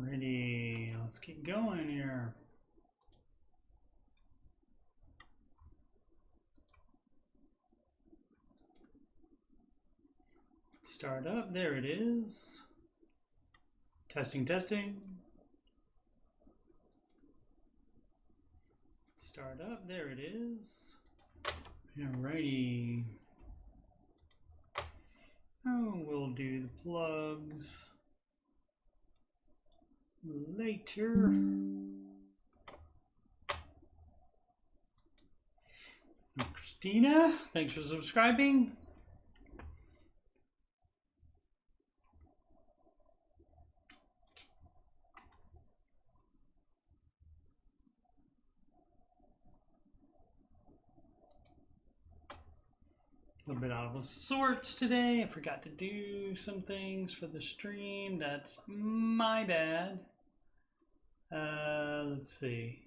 Ready, let's keep going here. Start up, there it is. Testing, testing. Start up, there it is. Alrighty. Oh, we'll do the plugs later. Christina, thanks for subscribing. A little bit out of sorts today. I forgot to do some things for the stream. That's my bad. Let's see.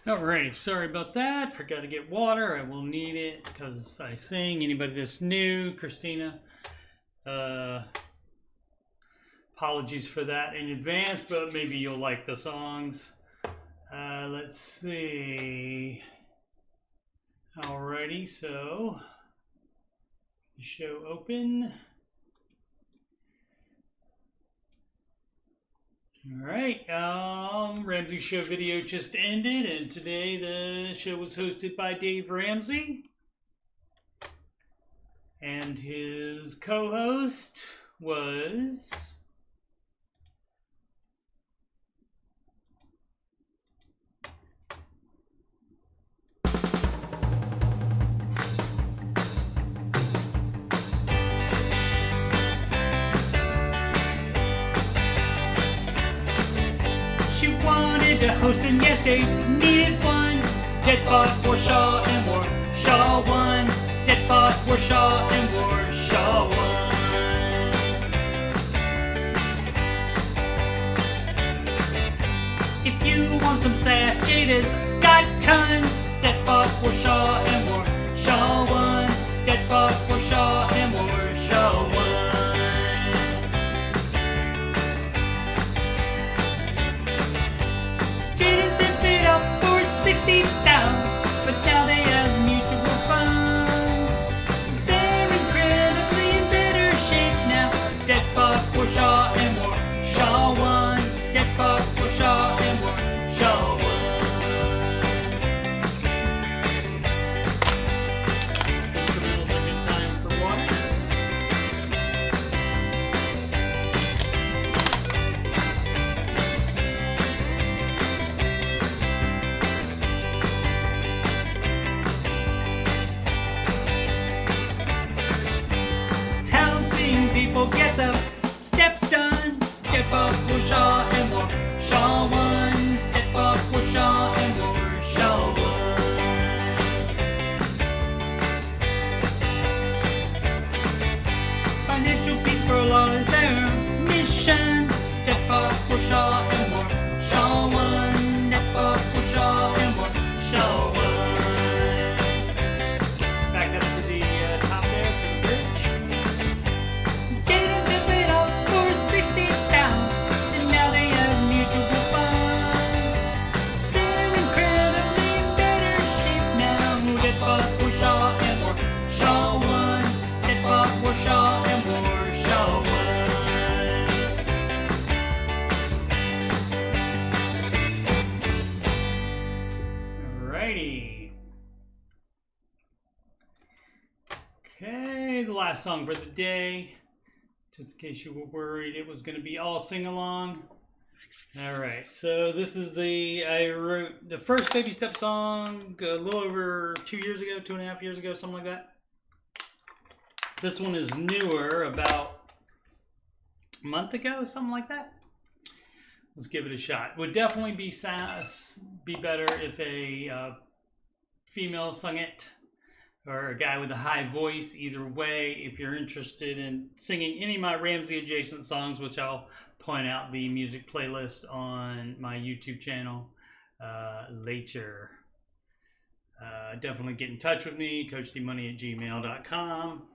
Alrighty, sorry about that. Forgot to get water. I will need it because I sing. Anybody that's new, Christina, apologies for that in advance, but maybe you'll like the songs. Let's see. Alrighty, so the show open. All right, Ramsey show video just ended, and today the show was hosted by Dave Ramsey, and his co-host was to host, and yes, they needed one. Dead fought for Shaw and War. Shaw won. Dead fought for Shaw and War. Shaw won. If you want some sass, Jada's got tons. Dead fought for Shaw and War. Shaw won. Dead fought for Shaw and War. Shaw won. Didn't zip it up for 60 down, but now they have mutual funds. They're incredibly in better shape now. Dead fought for Shaw and War. Shaw won. Dead fought for Shaw and War. Shaw won. Instrumentals are a good time for water. People get the steps done. Dead fought for Shaw and War. Shaw won. Dead fought for Shaw and War. Shaw won. Financial peace for law is their mission. Dead fought for Shaw and War. Shaw won. Dead fought for Shaw and War. Shaw won. Back up to the top there for the bridge. 60 down, and now they have mutual funds. They're incredibly in better shape now. Dead fought for Shaw and War. Shaw won. Dead fought for Shaw and War. Shaw won. Alrighty. Okay, the last song for the day. Just in case you were worried it was going to be all sing-along. All right, so this is I wrote the first Baby Step song a little over 2 years ago, 2.5 years ago, something like that. This one is newer, about a month ago, something like that. let's give it a shot. Would definitely be better if a female sung it, or a guy with a high voice. Either way, if you're interested in singing any of my Ramsey adjacent songs, which I'll point out the music playlist on my YouTube channel later, definitely get in touch with me, coachdmoney@gmail.com.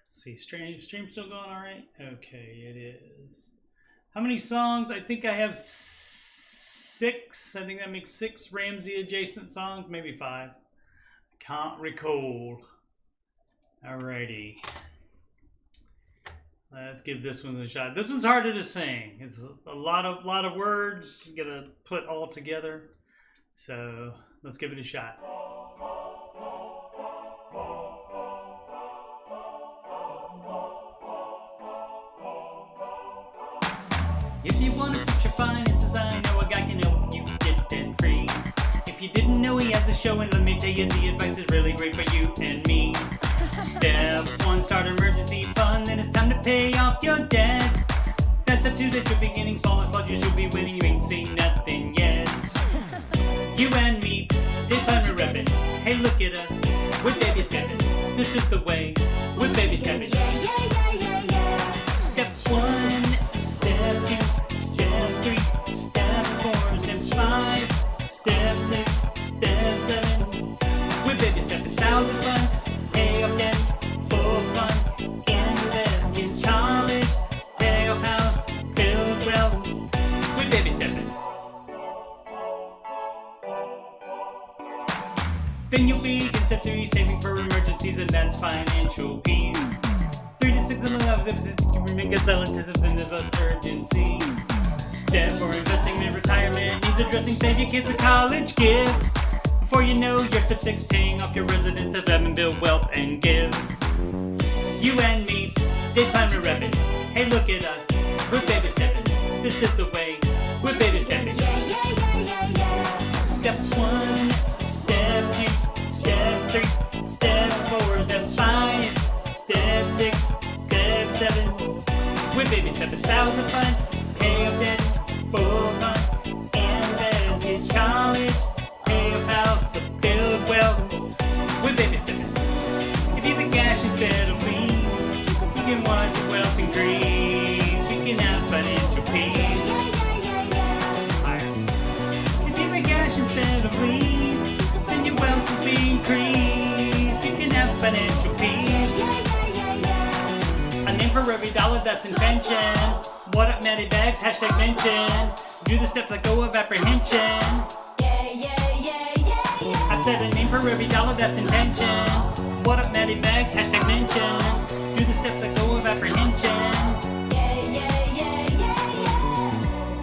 Let's see, stream still going all right? Okay, it is. How many songs? I think I have 6. I think that makes 6 Ramsey adjacent songs, maybe 5. Can't recall. Alrighty. Let's give this one a shot. This one's harder to sing. It's a lot of words you gotta put all together. So let's give it a shot. If you want to fix your finances, I know a guy can help you get debt free. If you didn't know he has a show, and let me tell you, the advice is really great for you and me. Step 1, start an emergency fund, then it's time to pay off your debt. That's up to that you're beginning small and large, you should be winning, you ain't seen nothing yet. You and me, did fun to rep it. Hey, look at us, we're baby stepping. This is the way, we're baby stepping. Step 1, step 2, step 3, step 4, step 5, step 6, step 7. We're baby stepping. 1,000 fun, pay off debt, full fun, invest in college, pay off house, build wealth. We're baby stepping. Then you'll be in step 3, saving for emergencies, and that's financial peace. 3 to 6 of the lives if you make a sell intensive, then there's less urgency. Step 4, investing in retirement needs addressing, save your kids a college gift. Before you know, you're step 6, paying off your residence, have them and build wealth and give. You and me, did time to rep it. Hey, look at us, we're baby stepping. This is the way, we're baby stepping. Step 1, step 2, step 3, step 4, step 5, step 6, step 7. We're baby stepping. 1,000 fun, pay off debt, full fun, invest in college, pay off house, build wealth. We're baby stepping. If you have cash instead of leave, you can watch your wealth increase. You can have financial peace. If you have cash instead of leaves, then your wealth will be increased. You can have financial peace. A name for every dollar, that's intention. What up, Matty Bags? Hashtag mention. Do the steps that go of apprehension. I said a name for every dollar, that's intention. What up, Matty Bags? Hashtag mention. Do the steps that go of apprehension.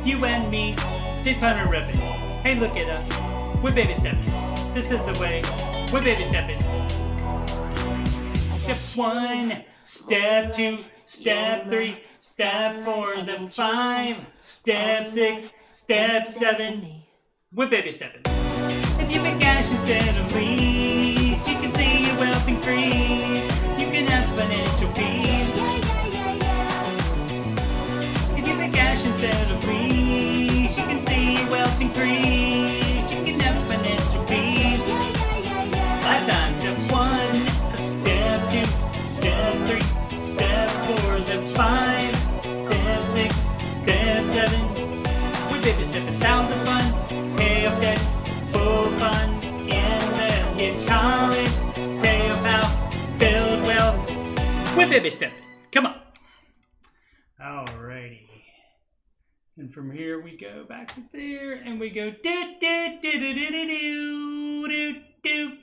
You and me, did fun to rip it. Hey, look at us, we're baby stepping. This is the way, we're baby stepping. Step 1, step 2, step 3, step 4, step 5, step 6, step 7. We're baby stepping. If you make cash instead of leaves, you can see your wealth increase. You can have financial peace. If you make cash instead of leaves, you can see your wealth increase. You can have financial peace. Last time, step 1, step 2, step 3, step 4, step 5, step 6, step 7. We're baby stepping. 1,000 fun, pay off debt, full fun, invest, get college, pay off house, build wealth. We're baby stepping. Come on. Alrighty. And from here we go back to there, and we go do do do do do do do do do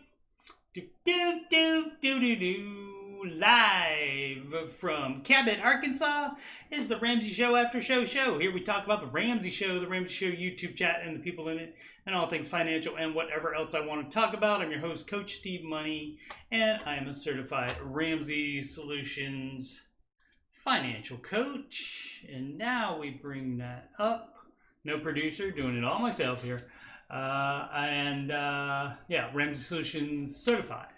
do do do do do. Live from Cabot, Arkansas is the Ramsey Show Aftershow show. Here we talk about the Ramsey Show YouTube chat, and the people in it, and all things financial and whatever else I want to talk about. I'm your host, Coach Steve Money, and I am a certified Ramsey Solutions financial coach. And now we bring that up. No producer, doing it all myself here. Yeah, Ramsey Solutions certified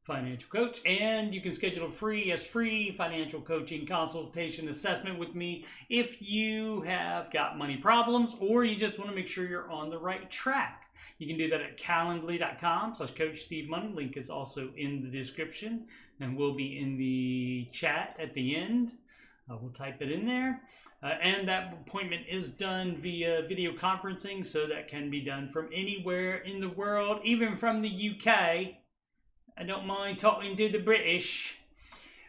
financial coach, and you can schedule a free financial coaching consultation assessment with me if you have got money problems or you just want to make sure you're on the right track. You can do that at calendly.com/Coach Steve Money. Link is also in the description and will be in the chat at the end. We'll type it in there. And that appointment is done via video conferencing, so that can be done from anywhere in the world, even from the UK. I don't mind talking to the British.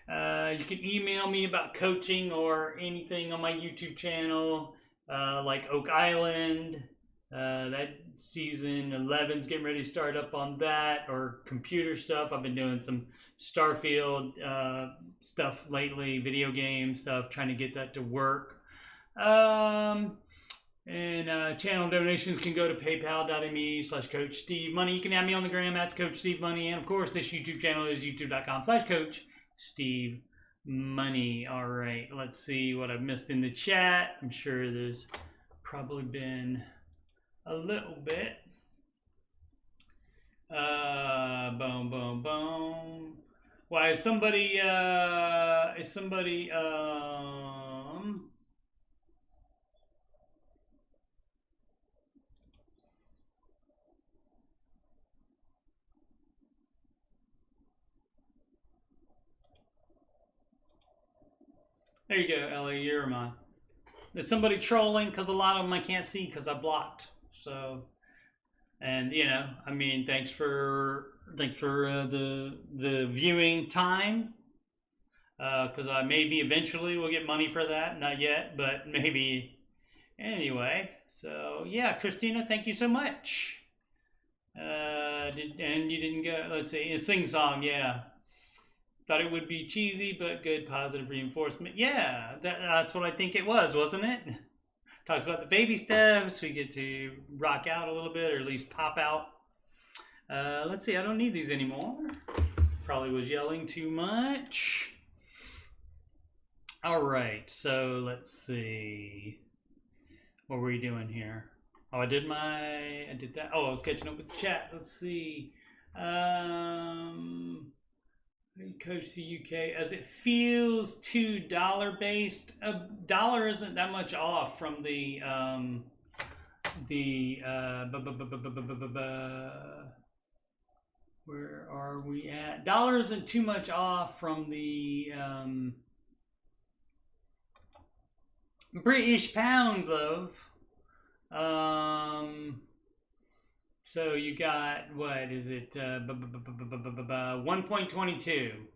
You can email me about coaching or anything on my YouTube channel, like Oak Island. That season 11's getting ready to start up on that, or computer stuff. I've been doing some Starfield stuff lately, video game stuff, trying to get that to work. Channel donations can go to paypal.me/Coach Steve Money. You can add me on the gram at Coach Steve Money. And of course, this YouTube channel is youtube.com/Coach Steve Money. All right, let's see what I've missed in the chat. I'm sure there's probably been a little bit. Boom, boom, boom. Why is somebody, there you go, Ellie, you're mine. There's somebody trolling because a lot of them I can't see because I blocked. So, and you know, I mean, thanks for the viewing time. Because I maybe eventually will get money for that. Not yet, but maybe. Anyway, so yeah, Christina, thank you so much. And you didn't go. Let's see, a sing song, yeah. Thought it would be cheesy, but good, positive reinforcement. Yeah, that's what I think it was, wasn't it? Talks about the baby steps. We get to rock out a little bit, or at least pop out. Let's see, I don't need these anymore. Probably was yelling too much. All right, so let's see. What were we doing here? Oh, I did that. Oh, I was catching up with the chat. Let's see. Coach the UK, as it feels too dollar-based. $1 isn't that much off from the where are we at? $1 isn't too much off from the British pound, love. So you got, what is it, 1.22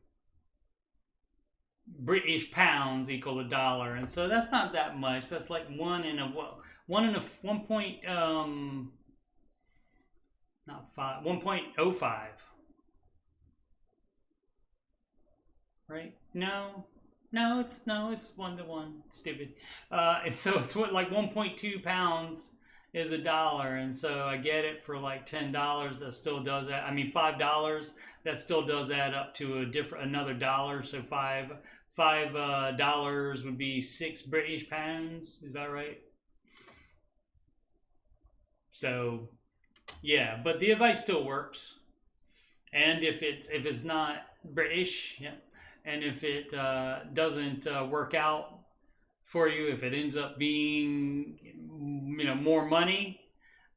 British pounds equal $1, and so that's not that much. That's like not 1.05, right? No, it's 1-to-1. Stupid. And so it's what, like 1.2 pounds is $1, and so I get it for like $10. That still does that. I mean, $5. That still does add up to another dollar. So $5 would be 6 British pounds. Is that right? So, yeah, but the advice still works. And if it's not British, yeah, and if it doesn't work out for you, if it ends up being, you know, more money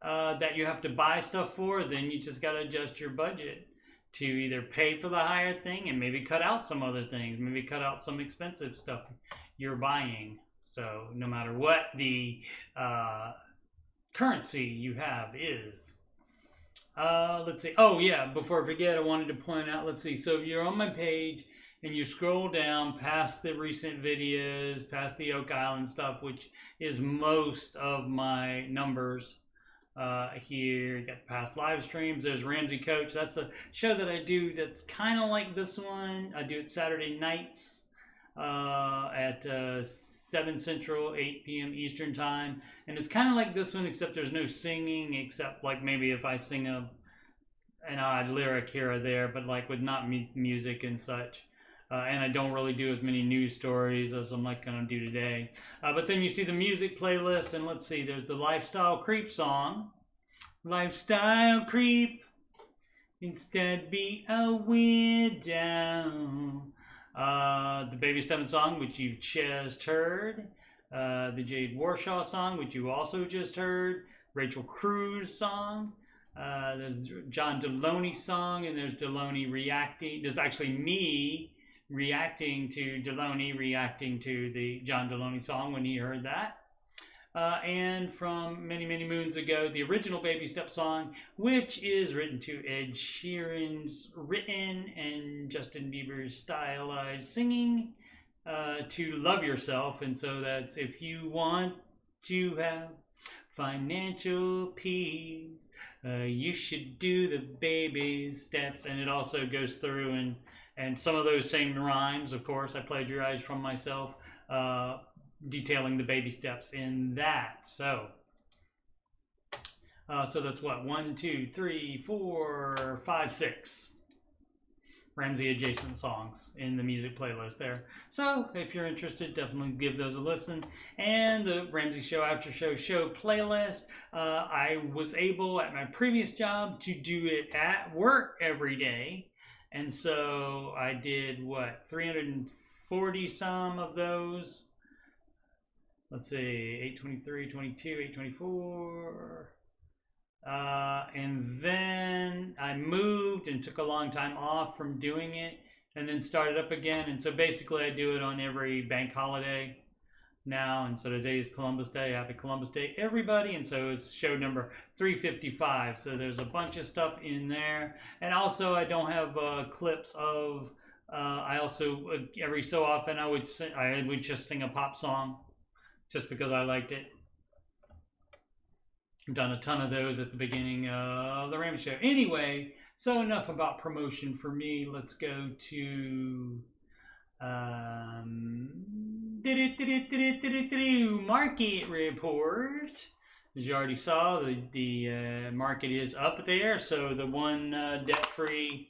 that you have to buy stuff for, then you just got to adjust your budget to either pay for the higher thing and maybe cut out some other things, maybe cut out some expensive stuff you're buying. So no matter what the currency you have is. Let's see. Oh yeah, before I forget, I wanted to point out, let's see. So if you're on my page and you scroll down past the recent videos, past the Oak Island stuff, which is most of my numbers here. You got past live streams. There's Ramsey Coach. That's a show that I do that's kind of like this one. I do it Saturday nights at 7 Central, 8 p.m. Eastern time. And it's kind of like this one, except there's no singing, except like maybe if I sing an odd lyric here or there, but like with not music and such. And I don't really do as many news stories as I'm like going to do today. But then you see the music playlist, and let's see, there's the Lifestyle Creep song. Lifestyle Creep. instead be a widow. The Baby Steppin' song, which you just heard. The Jade Warshaw song, which you also just heard. Rachel Cruz song. There's John Deloney song, and there's Deloney reacting. There's actually me reacting to Deloney, reacting to the John Deloney song when he heard that. And from many, many moons ago, the original Baby Step song, which is written to Ed Sheeran's written and Justin Bieber's stylized singing, to Love Yourself. And so that's if you want to have financial peace, you should do the baby steps. And it also goes through and some of those same rhymes, of course, I plagiarized from myself, detailing the baby steps in that. So that's what, 1, 2, 3, 4, 5, 6 Ramsey adjacent songs in the music playlist there. So if you're interested, definitely give those a listen. And the Ramsey Show Aftershow show playlist, I was able at my previous job to do it at work every day. And so I did, what, 340 some of those. Let's see, 823, 22, 824. And then I moved and took a long time off from doing it and then started up again. And so basically I do it on every bank holiday now. And so today is Columbus Day. Happy Columbus Day, everybody. And so it's show number 355. So there's a bunch of stuff in there. And also I don't have clips of, I also, every so often I would just sing a pop song just because I liked it. I've done a ton of those at the beginning of the Ramsey Show. Anyway, so enough about promotion for me. Let's go to market report. As you already saw, the market is up there. So the one debt-free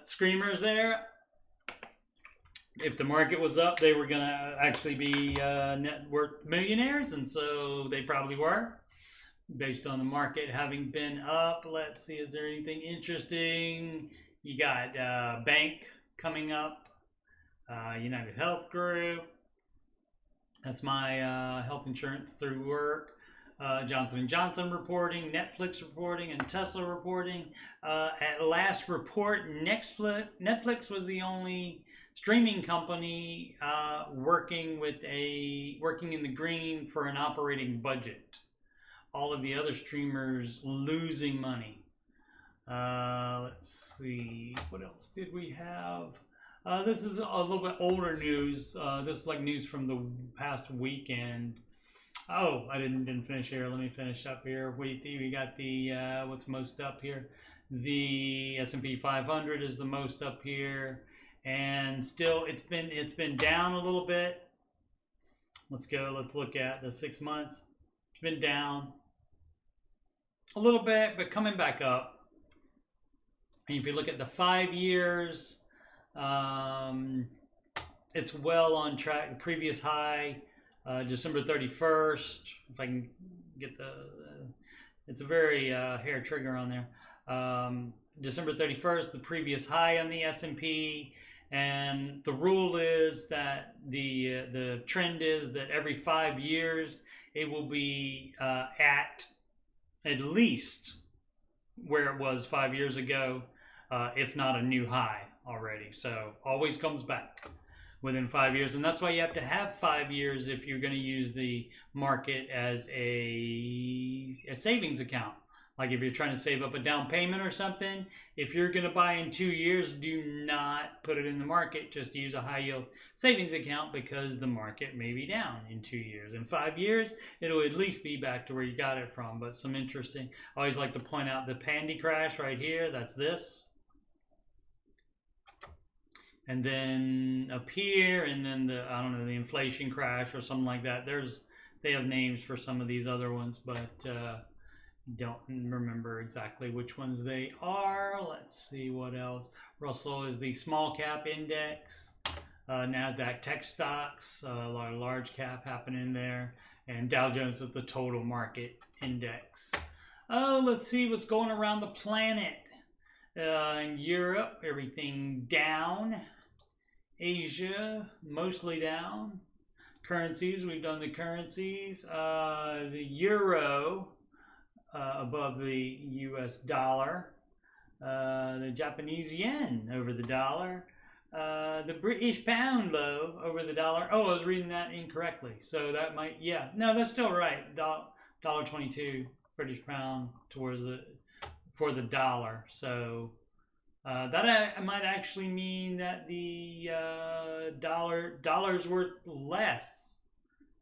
screamers there. If the market was up, they were going to actually be net worth millionaires, and so they probably were, based on the market having been up. Let's see, is there anything interesting? You got Bank coming up, United Health Group. That's my health insurance through work. Johnson & Johnson reporting, Netflix reporting, and Tesla reporting. At last report, Netflix was the only streaming company working in the green for an operating budget. All of the other streamers losing money. Let's see, what else did we have? This is a little bit older news. This is like news from the past weekend. Oh, I didn't finish here. Let me finish up here. We got the what's most up here. The S&P 500 is the most up here, and still it's been down a little bit. Let's look at the 6 months. It's been down a little bit, but coming back up. And if you look at the 5 years, it's well on track. The previous high, December 31st. If I can get it's a very hair trigger on there. December 31st, the previous high on the S&P. And the rule is that the trend is that every 5 years it will be at least where it was 5 years ago, if not a new high already. So always comes back within 5 years. And that's why you have to have 5 years if you're going to use the market as a savings account. Like if you're trying to save up a down payment or something, if you're going to buy in 2 years, do not put it in the market. Just use a high yield savings account because the market may be down in 2 years. In 5 years, it'll at least be back to where you got it from. But some interesting, I always like to point out the Pandy crash right here. That's this. And then up here, and then the, I don't know, the inflation crash or something like that. They have names for some of these other ones, but don't remember exactly which ones they are. Let's see what else. Russell is the small cap index. NASDAQ tech stocks, a lot of large cap happening there. And Dow Jones is the total market index. Oh, let's see what's going around the planet. In Europe, everything down. Asia, mostly down. Currencies, we've done the currencies. The euro above the US dollar. The Japanese yen over the dollar. The British pound low over the dollar. Oh, I was reading that incorrectly. So that might, yeah. No, that's still right. $1.22 British pound towards for the dollar. So that might actually mean that the dollar's worth less.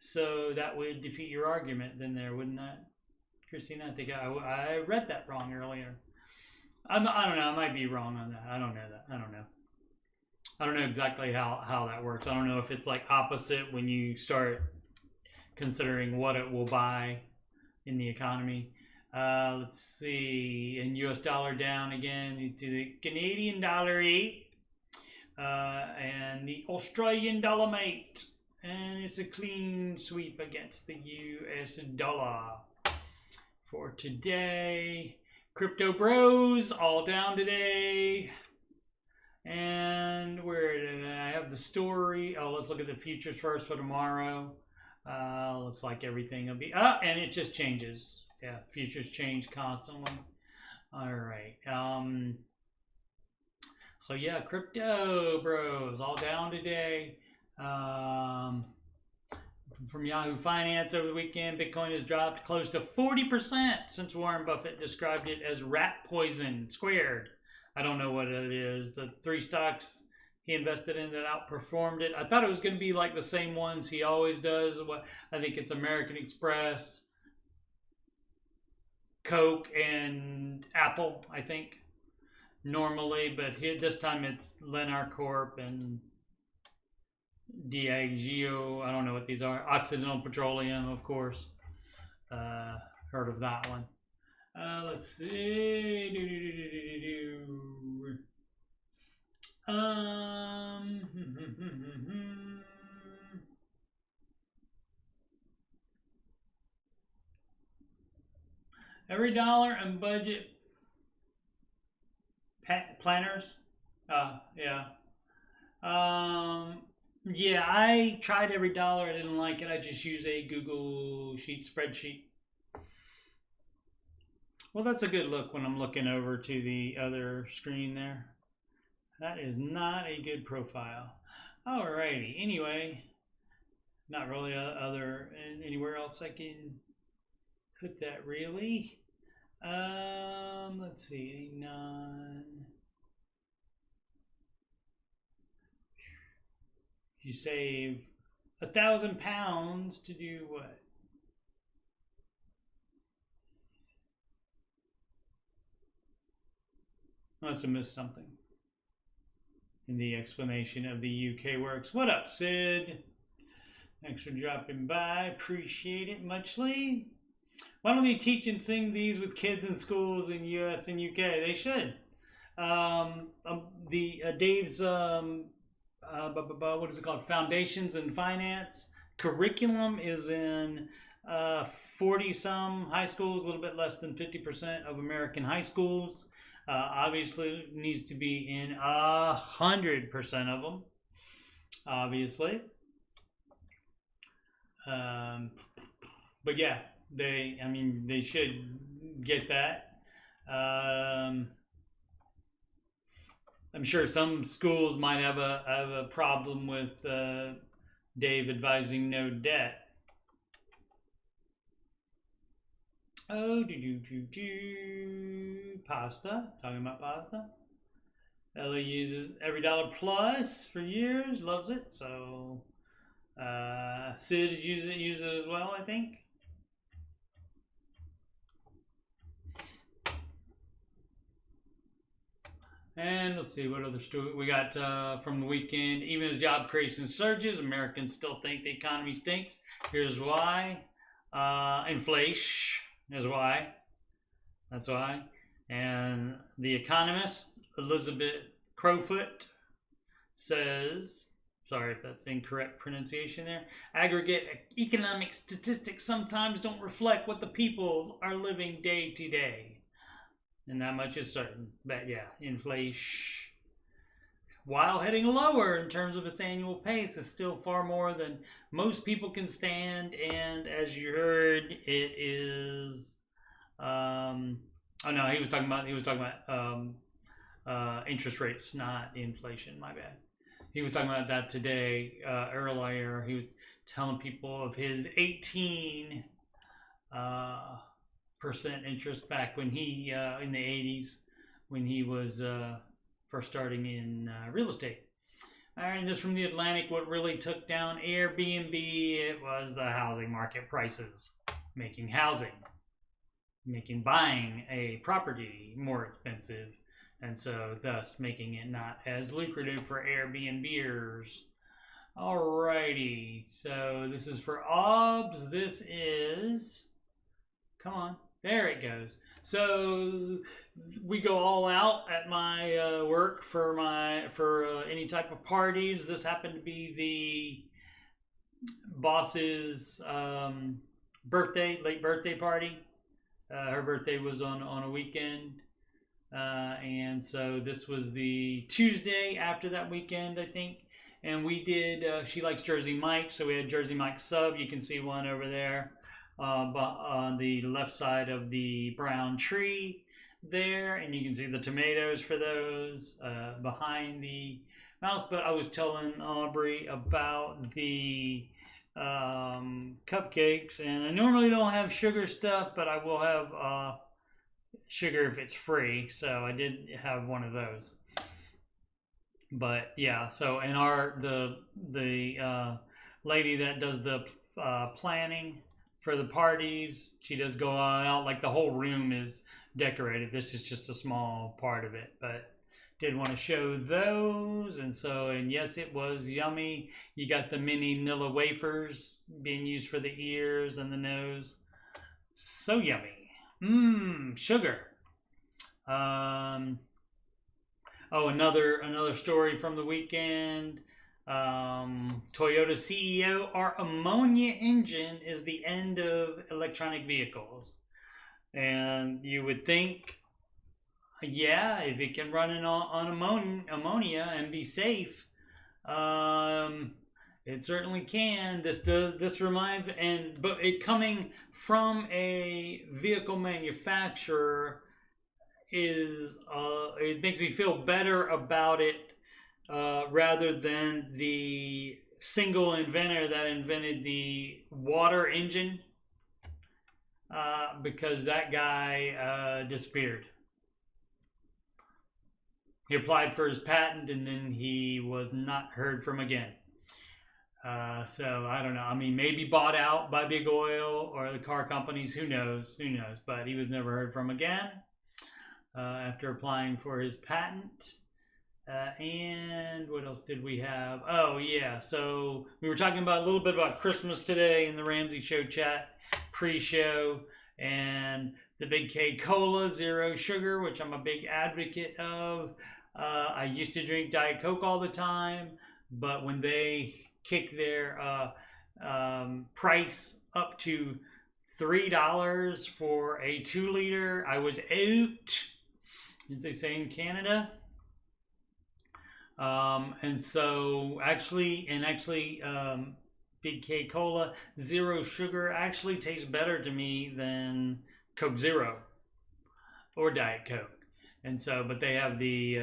So that would defeat your argument then there, wouldn't that, Christina? I think I read that wrong earlier. I don't know. I might be wrong on that. I don't know that. I don't know exactly how that works. I don't know if it's like opposite when you start considering what it will buy in the economy. Let's see. In US dollar down again to the Canadian dollar 8 and the Australian dollar mate. And it's a clean sweep against the US dollar for today. Crypto bros all down today. And where did I have the story? Oh, let's look at the futures first for tomorrow. Looks like everything will be and it just changes. Yeah, futures change constantly. All right. So yeah, crypto bros all down today. From Yahoo Finance over the weekend, Bitcoin has dropped close to 40% since Warren Buffett described it as rat poison squared. I don't know what it is. The 3 stocks he invested in that outperformed it. I thought it was going to be like the same ones he always does. I think it's American Express, Coke, and Apple, I think, normally. But here this time it's Lennar Corp and Diageo. I don't know what these are. Occidental Petroleum, of course. Heard of that one. Let's see. Every dollar and budget planners. Yeah. Yeah, I tried every dollar. I didn't like it. I just use a Google Sheet spreadsheet. Well, that's a good look when I'm looking over to the other screen there. That is not a good profile. Alrighty. Anyway, not really anywhere else I can put that really. Let's see. You save £1,000 to do what? Must have missed something in the explanation of the UK works. What up, Sid? Thanks for dropping by. Appreciate it muchly. Why don't they teach and sing these with kids in schools in US and UK? They should. Dave's what is it called? Foundations in Finance curriculum is in 40-some high schools, a little bit less than 50% of American high schools. Obviously, it needs to be in 100% of them. Obviously, but yeah, they should get that. I'm sure some schools might have a problem with Dave advising no debt. Oh, pasta. Talking about pasta. Ellie uses every dollar plus for years. Loves it. So Sid use it as well, I think. And let's see what other story we got from the weekend. Even as job creation surges, Americans still think the economy stinks. Here's why. Inflation is why. That's why. And the economist, Elizabeth Crowfoot, says, sorry if that's incorrect pronunciation there, aggregate economic statistics sometimes don't reflect what the people are living day to day. and that much is certain. But yeah, inflation, while heading lower in terms of its annual pace, is still far more than most people can stand. And as you heard, it is. Oh no, he was talking about interest rates, not inflation. My bad. He was talking about that today earlier. He was telling people of his 18% interest back when he in the 80s, when he was first starting in real estate. All right, and this from The Atlantic. What really took down Airbnb, it was the housing market prices, making buying a property more expensive, and so thus making it not as lucrative for Airbnbers. Alrighty, so this is for OBS. This is, come on, there it goes. So we go all out at my work for any type of parties. This happened to be the boss's late birthday party. Her birthday was on a weekend, and so this was the Tuesday after that weekend, I think. And we did, she likes Jersey Mike, so we had Jersey Mike sub. You can see one over there on the left side of the brown tree there, and you can see the tomatoes for those behind the mouse. But I was telling Aubrey about the cupcakes, and I normally don't have sugar stuff, but I will have sugar if it's free, so I did have one of those. But yeah, so and the lady that does the planning for the parties, she does go out, like the whole room is decorated. This is just a small part of it, but did want to show those. And so, and yes, it was yummy. You got the mini Nilla wafers being used for the ears and the nose. So yummy. Sugar. Oh, another story from the weekend. Toyota CEO, our ammonia engine is the end of electronic vehicles. And you would think, yeah, if it can run on ammonia and be safe, it certainly can. This reminds me, but it coming from a vehicle manufacturer is it makes me feel better about it rather than the single inventor that invented the water engine, because that guy disappeared. He applied for his patent and then he was not heard from again. So I don't know. I mean, maybe bought out by Big Oil or the car companies. Who knows? Who knows? But he was never heard from again after applying for his patent. And what else did we have? Oh, yeah. So we were talking about a little bit about Christmas today in the Ramsey Show chat pre-show. And the Big K Cola Zero Sugar, which I'm a big advocate of. I used to drink Diet Coke all the time, but when they kicked their price up to $3 for a 2-liter, I was out, as they say in Canada. And so actually, Big K Cola Zero Sugar actually tastes better to me than Coke Zero or Diet Coke. And so, but they have the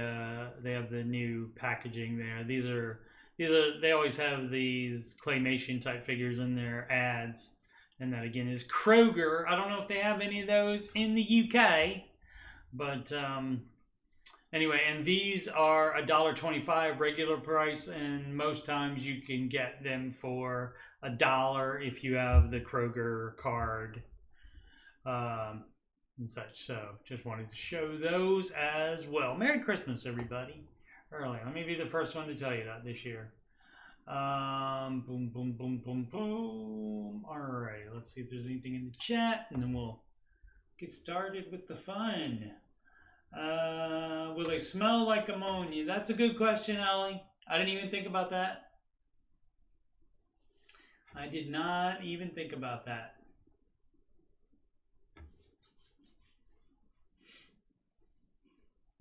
new packaging there. These are they always have these claymation type figures in their ads, and that again is Kroger. I don't know if they have any of those in the UK, but anyway, and these are $1.25 regular price, and most times you can get them for $1 if you have the Kroger card and such. So just wanted to show those as well. Merry Christmas, everybody. Early. Let me be the first one to tell you that this year. Boom, boom, boom, boom, boom. All right, let's see if there's anything in the chat, and then we'll get started with the fun. Will they smell like ammonia? That's a good question, Ellie. I didn't even think about that. I did not even think about that.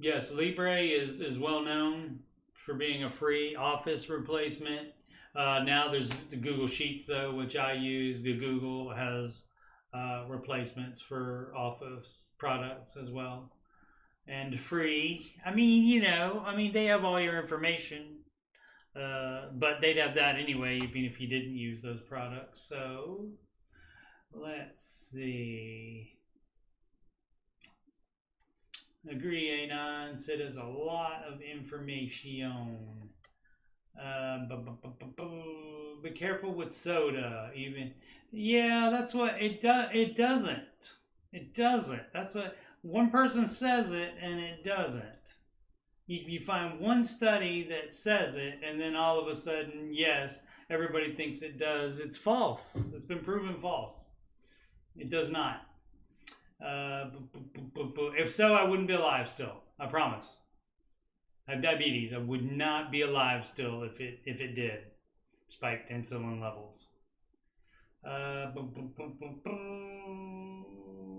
Yes, Libre is well known for being a free Office replacement. Now there's the Google Sheets though, which I use. The Google has replacements for Office products as well, and free. I mean, they have all your information, but they'd have that anyway, even if you didn't use those products. So let's see. Agree, Anon said there's a lot of information. Be careful with soda. Even, yeah, that's what it does. It doesn't. It doesn't. That's what one person says it, and it doesn't. You find one study that says it, and then all of a sudden, yes, everybody thinks it does. It's false. It's been proven false. It does not. If so, I wouldn't be alive still. I promise. I have diabetes. I would not be alive still if it did. Spiked insulin levels.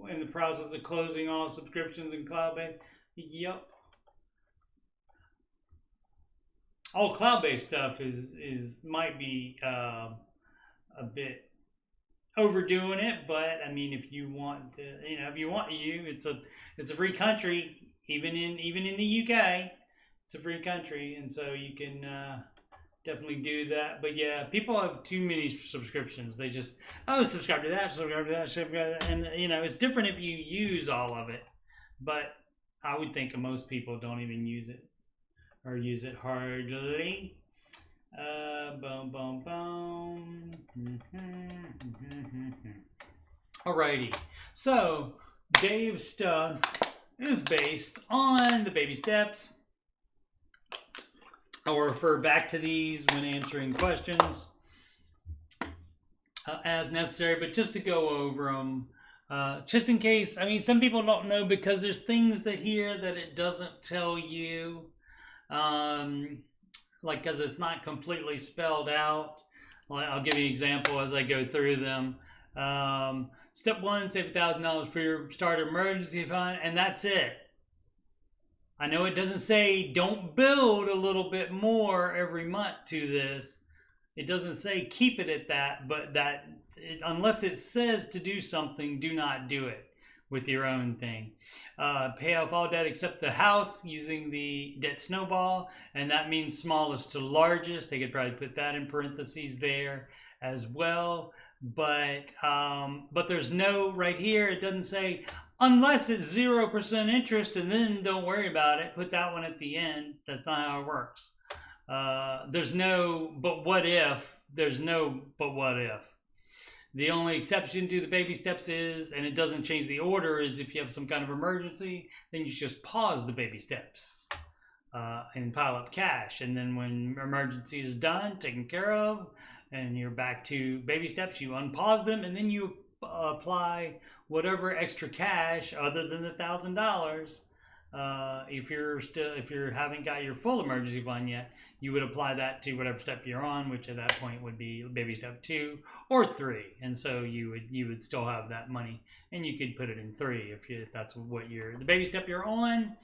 In the process of closing all subscriptions and cloud-based. Yep. All cloud-based stuff is might be a bit overdoing it, but I mean, if you want to, it's a free country, even in the UK, it's a free country, and so you can definitely do that. But yeah, people have too many subscriptions. They just subscribe to that, subscribe to that, subscribe to that, and it's different if you use all of it. But I would think most people don't even use it or use it hardly. Boom, boom, boom. Alrighty. So, Dave's stuff is based on the baby steps. I'll refer back to these when answering questions as necessary, but just to go over them, just in case. I mean, some people don't know because there's things that here that it doesn't tell you. Like, because it's not completely spelled out. Well, I'll give you an example as I go through them. Step 1, save $1,000 for your starter emergency fund, and that's it. I know it doesn't say don't build a little bit more every month to this. It doesn't say keep it at that, but unless it says to do something, do not do it with your own thing. Pay off all debt except the house using the debt snowball, and that means smallest to largest. They could probably put that in parentheses there as well. But there's no, right here, it doesn't say unless it's 0% interest, and then don't worry about it. Put that one at the end. That's not how it works. There's no but what if. There's no but what if. The only exception to the baby steps is, and it doesn't change the order, is if you have some kind of emergency, then you just pause the baby steps and pile up cash. And then when emergency is done, taken care of, and you're back to baby steps, you unpause them, and then you apply whatever extra cash other than the $1,000. If you haven't got your full emergency fund yet, you would apply that to whatever step you're on, which at that point would be baby step 2 or 3, and so you would still have that money, and you could put it in 3 if that's what the baby step you're on.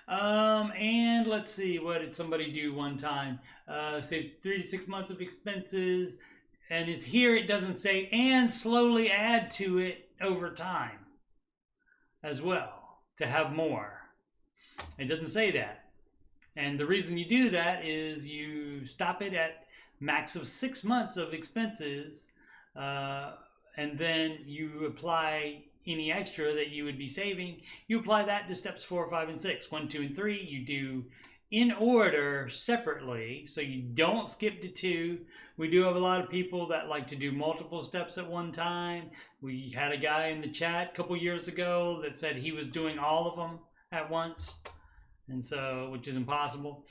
And let's see, what did somebody do one time? Say 3 to 6 months of expenses, and here it doesn't say and slowly add to it over time as well to have more. It doesn't say that. And the reason you do that is you stop it at max of 6 months of expenses, and then you apply any extra that you would be saving. You apply that to steps 4, 5, and 6. 1, 2, and 3 you do in order separately, so you don't skip to 2. We do have a lot of people that like to do multiple steps at one time. We had a guy in the chat a couple years ago that said he was doing all of them at once, and so, which is impossible.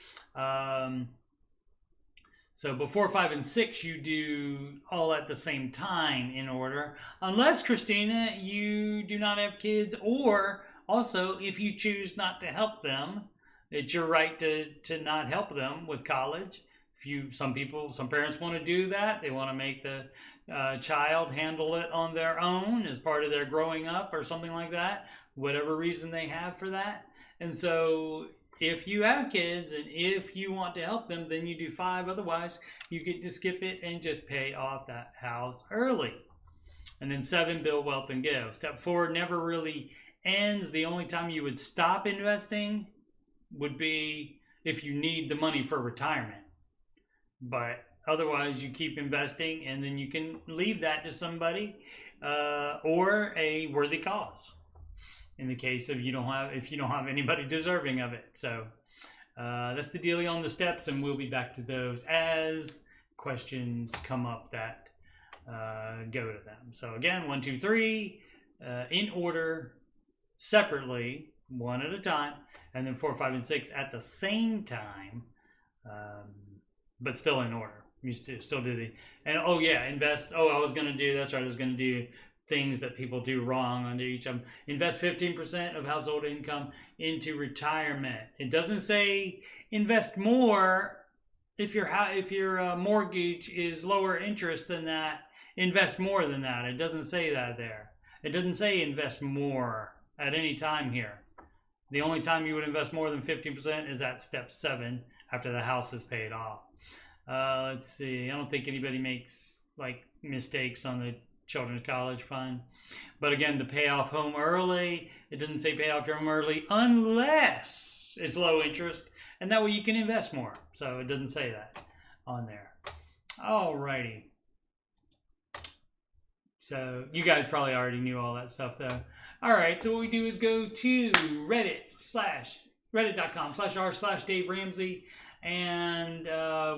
So before 5 and 6, you do all at the same time in order, unless, Christina, you do not have kids, or also if you choose not to help them, it's your right to not help them with college. Some parents want to do that. They want to make the child handle it on their own as part of their growing up or something like that, whatever reason they have for that. And so if you have kids and if you want to help them, then you do 5. Otherwise, you get to skip it and just pay off that house early. And then 7, build wealth and give. Step 4 never really ends. The only time you would stop investing would be if you need the money for retirement. But otherwise, you keep investing, and then you can leave that to somebody or a worthy cause. In the case of if you don't have anybody deserving of it. So that's the dealio on the steps, and we'll be back to those as questions come up that go to them. So again, 1, 2, 3, in order, separately, one at a time, and then 4, 5, and 6 at the same time, but still in order. You still do the, and oh yeah, invest. Oh, I was going to do things that people do wrong under each of them. Invest 15% of household income into retirement. It doesn't say invest more if your mortgage is lower interest than that. Invest more than that. It doesn't say that there. It doesn't say invest more at any time here. The only time you would invest more than 15% is at step 7 after the house is paid off. Let's see. I don't think anybody makes like mistakes on the children's college fund. But again, the pay off home early. It doesn't say pay off your home early unless it's low interest. And that way you can invest more. So it doesn't say that on there. Alrighty. So you guys probably already knew all that stuff though. Alright, so what we do is go to reddit.com/r/Dave Ramsey, and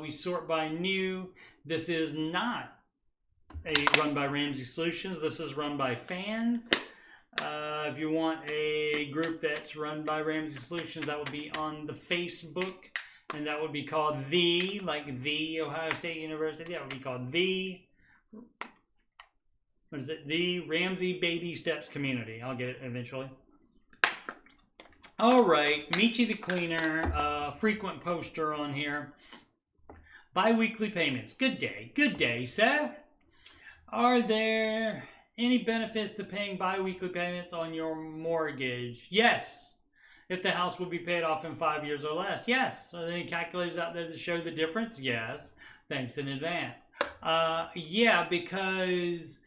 we sort by new. This is not run by Ramsey Solutions. This is run by fans. If you want a group that's run by Ramsey Solutions, that would be on the Facebook, and that would be called the Ohio State University. That would be called the Ramsey Baby Steps Community. I'll get it eventually. All right, Michi the Cleaner, frequent poster on here. Bi-weekly payments. Good day, sir. Are there any benefits to paying bi-weekly payments on your mortgage? Yes. If the house will be paid off in 5 years or less. Yes. Are there any calculators out there to show the difference? Yes. Thanks in advance. Yeah, because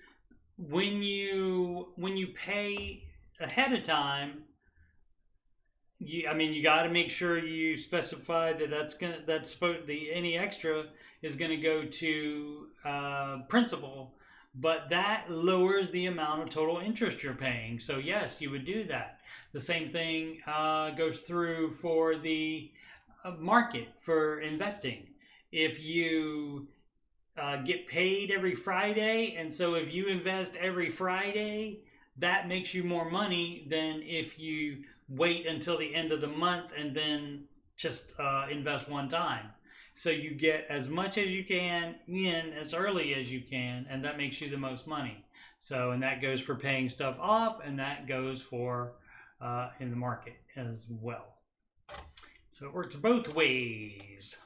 when you pay ahead of time, you got to make sure you specify that any extra is gonna go to principal. But that lowers the amount of total interest you're paying. So yes, you would do that. The same thing goes through for the market for investing. If you get paid every Friday, and so if you invest every Friday, that makes you more money than if you wait until the end of the month and then just invest one time. So you get as much as you can in as early as you can, and that makes you the most money. So, and that goes for paying stuff off, and that goes for in the market as well. So it works both ways.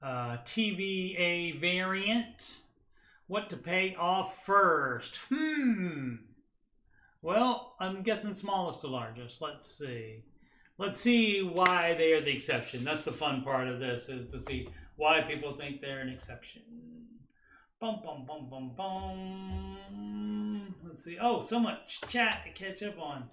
TVA variant. What to pay off first? Well, I'm guessing smallest to largest. Let's see. Let's see why they are the exception. That's the fun part of this, is to see why people think they're an exception. Bum, bum, bum, bum, bum. Let's see. Oh, so much chat to catch up on.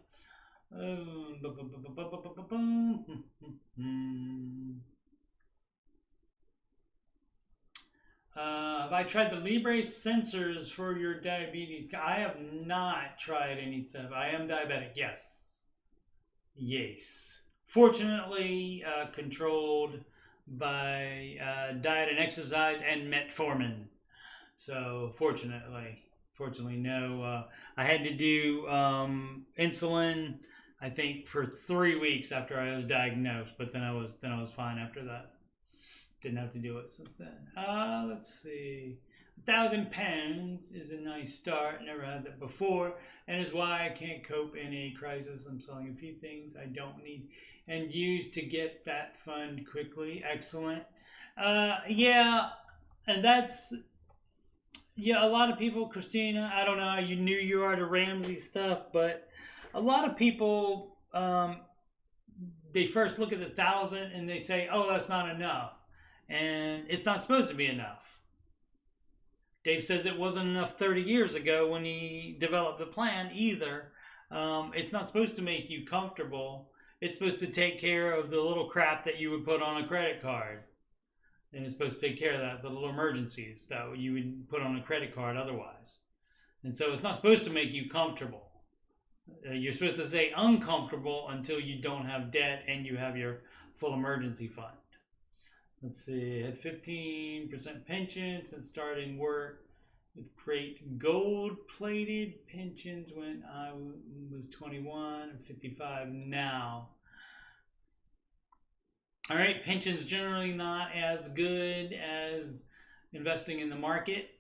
Have I tried the Libre sensors for your diabetes? I have not tried any stuff. I am diabetic, yes. Yes. Fortunately, controlled by diet and exercise and metformin. So fortunately no. I had to do insulin, I think, for 3 weeks after I was diagnosed, but then I was fine after that. Didn't have to do it since then. Let's see. 1,000 pounds is a nice start. Never had that before, and is why I can't cope in a crisis. I'm selling a few things I don't need and use to get that fund quickly. Excellent. Yeah, and that's, yeah, a lot of people, Christina, I don't know how you knew you are to Ramsey stuff, but a lot of people they first look at the 1,000 and they say, oh, that's not enough. And it's not supposed to be enough. Dave says it wasn't enough 30 years ago when he developed the plan either. It's not supposed to make you comfortable. It's supposed to take care of the little crap that you would put on a credit card. And it's supposed to take care of that, the little emergencies that you would put on a credit card otherwise. And so it's not supposed to make you comfortable. You're supposed to stay uncomfortable until you don't have debt and you have your full emergency fund. Let's see, had 15% pension since starting work with great gold-plated pensions when I was 21 and 55 now. All right, pensions generally not as good as investing in the market.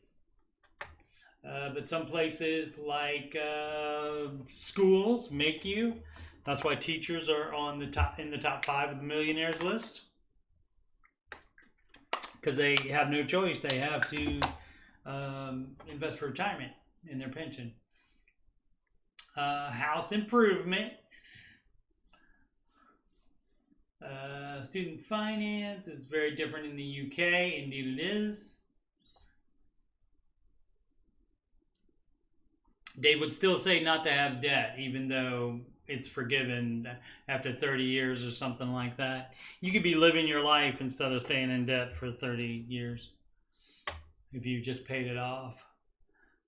But some places like schools make you. That's why teachers are on the top in the top 5 of the millionaires list, because they have no choice. They have to invest for retirement in their pension. House improvement. Student finance is very different in the UK. Indeed, it is. Dave would still say not to have debt, even though it's forgiven after 30 years or something like that. You could be living your life instead of staying in debt for 30 years if you just paid it off.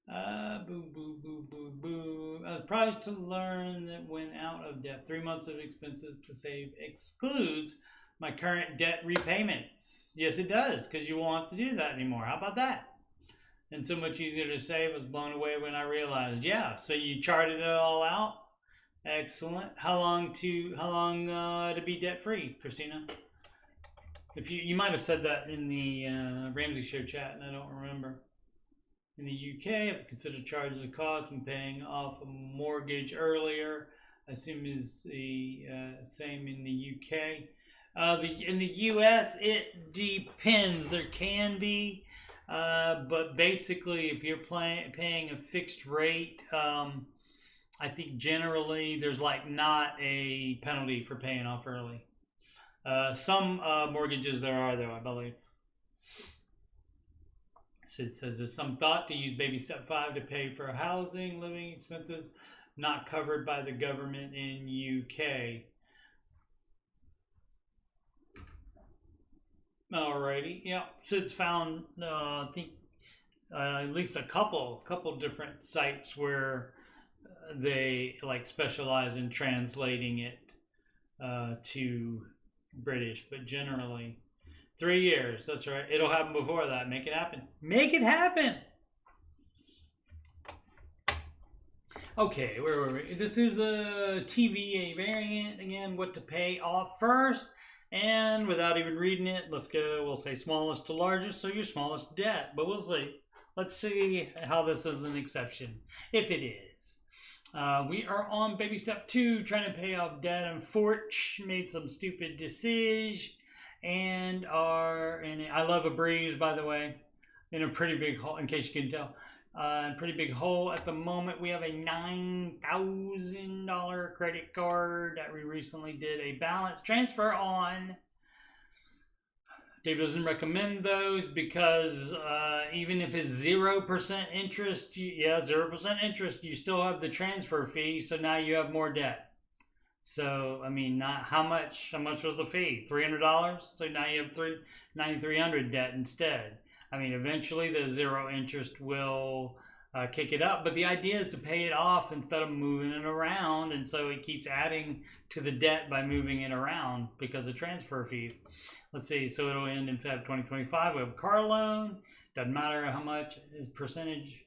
Boo, boo, boo, boo, boo. I was surprised to learn that when out of debt, 3 months of expenses to save excludes my current debt repayments. Yes, it does, because you won't have to do that anymore. How about that? And so much easier to save. I was blown away when I realized, yeah, so you charted it all out. Excellent. How long to be debt free, Christina? If you might have said that in the Ramsey show chat, and I don't remember. In the UK, I have to consider charging the cost and paying off a mortgage earlier. I assume is the same in the UK. In the US, it depends. There can be. But basically, if you're paying a fixed rate, I think generally there's like not a penalty for paying off early. Some mortgages there are, though, I believe. So it says there's some thought to use baby step 5 to pay for housing, living expenses not covered by the government in UK. Alrighty, yeah. Sid's found, I think, at least a couple different sites where they like specialize in translating it to British, but generally 3 years. That's right. It'll happen before that. Make it happen. Make it happen. Okay, where were we? This is a TVA variant. Again, what to pay off first. And without even reading it, let's go, we'll say smallest to largest, so your smallest debt. But we'll see. Let's see how this is an exception, if it is. We are on baby step 2, trying to pay off debt. And Forge made some stupid decision. And I love a breeze, by the way, in a pretty big hole, in case you can tell. Pretty big hole at the moment. We have a $9,000 credit card that we recently did a balance transfer on. Dave doesn't recommend those because even if it's 0% interest, 0% interest, you still have the transfer fee. So now you have more debt. So, I mean, not how much was the fee? $300? So now you have $9,300 debt instead. I mean, eventually the 0 interest will kick it up, but the idea is to pay it off instead of moving it around, and so it keeps adding to the debt by moving it around because of transfer fees. Let's see, so it'll end in Feb 2025. We have a car loan, doesn't matter how much, percentage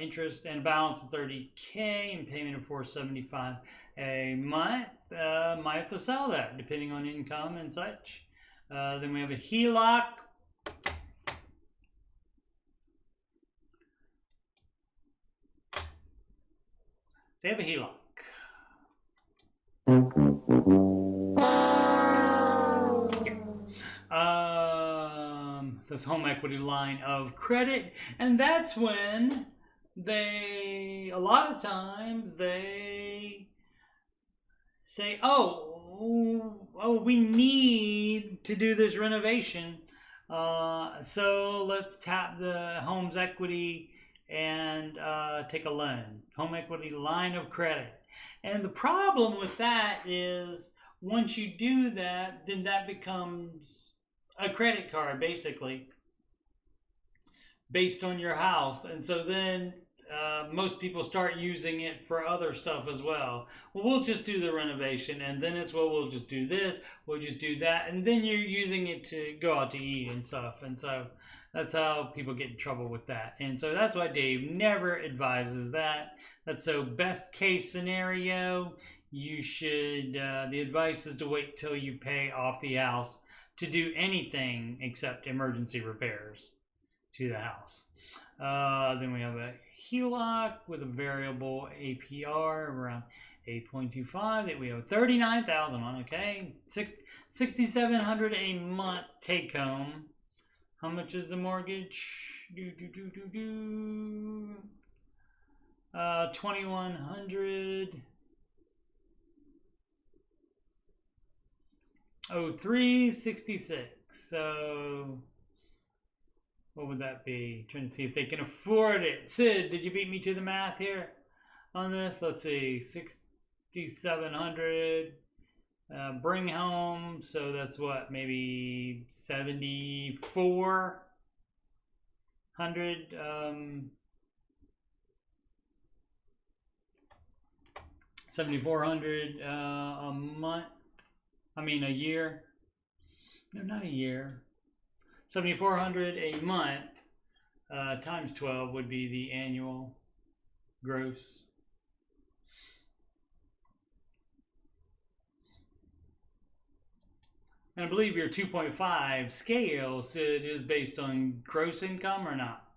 interest, and a balance of $30K and payment of $475 a month. Might have to sell that depending on income and such. Then we have a HELOC. They have a HELOC. This home equity line of credit, and that's when a lot of times they say, we need to do this renovation. So let's tap the home's equity and take a loan, home equity line of credit. And the problem with that is once you do that, then that becomes a credit card basically based on your house. And so then most people start using it for other stuff as well. Well, we'll just do the renovation, and then it's, well, we'll just do this, we'll just do that, and then you're using it to go out to eat and stuff. And so that's how people get in trouble with that. And so that's why Dave never advises that. That's so best case scenario, you should, the advice is to wait till you pay off the house to do anything except emergency repairs to the house. Then we have a HELOC with a variable APR of around 8.25 that we owe $39,000 on. Okay, $6,700 a month take home. How much is the mortgage? $2,100. Oh, $366. So what would that be? Trying to see if they can afford it. Sid, did you beat me to the math here on this? Let's see, $6,700. Bring home, so that's what, maybe $7,400. $7,400 a month. I mean a year. No, not a year. $7,400 a month times 12 would be the annual gross. And I believe your 2.5 scale, Sid, is based on gross income or not?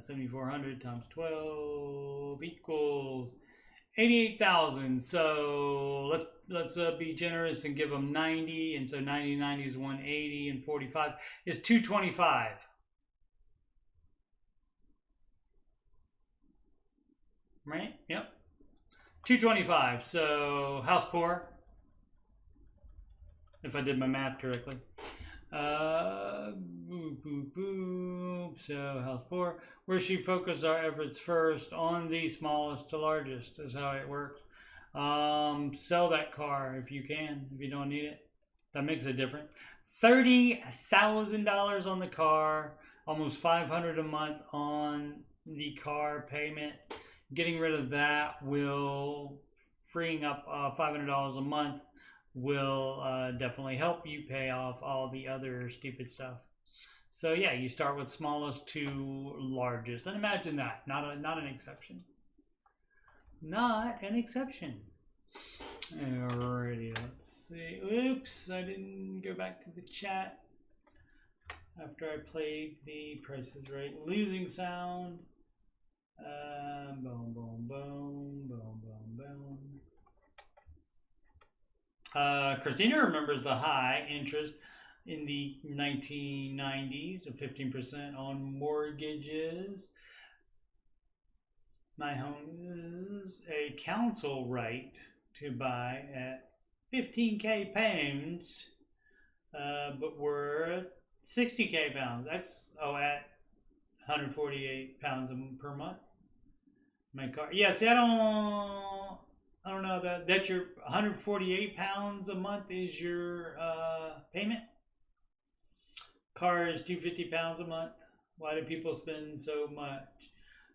7,400 times 12 equals 88,000. So let's be generous and give them 90. And so 90 is 180, and 45 is 225. Right? Yep. 225. So house poor, if I did my math correctly. So house poor. Where should we focus our efforts first? On the smallest to largest is how it works. Sell that car if you can, if you don't need it. That makes a difference. $30,000 on the car, almost $500 a month on the car payment. Getting rid of that will, freeing up $500 a month will definitely help you pay off all the other stupid stuff. So yeah, you start with smallest to largest, and imagine that, not an exception. Not an exception. Alrighty, let's see. Oops, I didn't go back to the chat after I played the Price is Right losing sound. Boom, boom, boom, boom, boom, boom. Christina remembers the high interest in the 1990s of 15% on mortgages. My home is a council right to buy at 15k pounds, but we're 60k pounds. That's at 148 pounds per month. My car, yeah. See, I don't know that your 148 pounds a month is your payment. Car is 250 pounds a month. Why do people spend so much?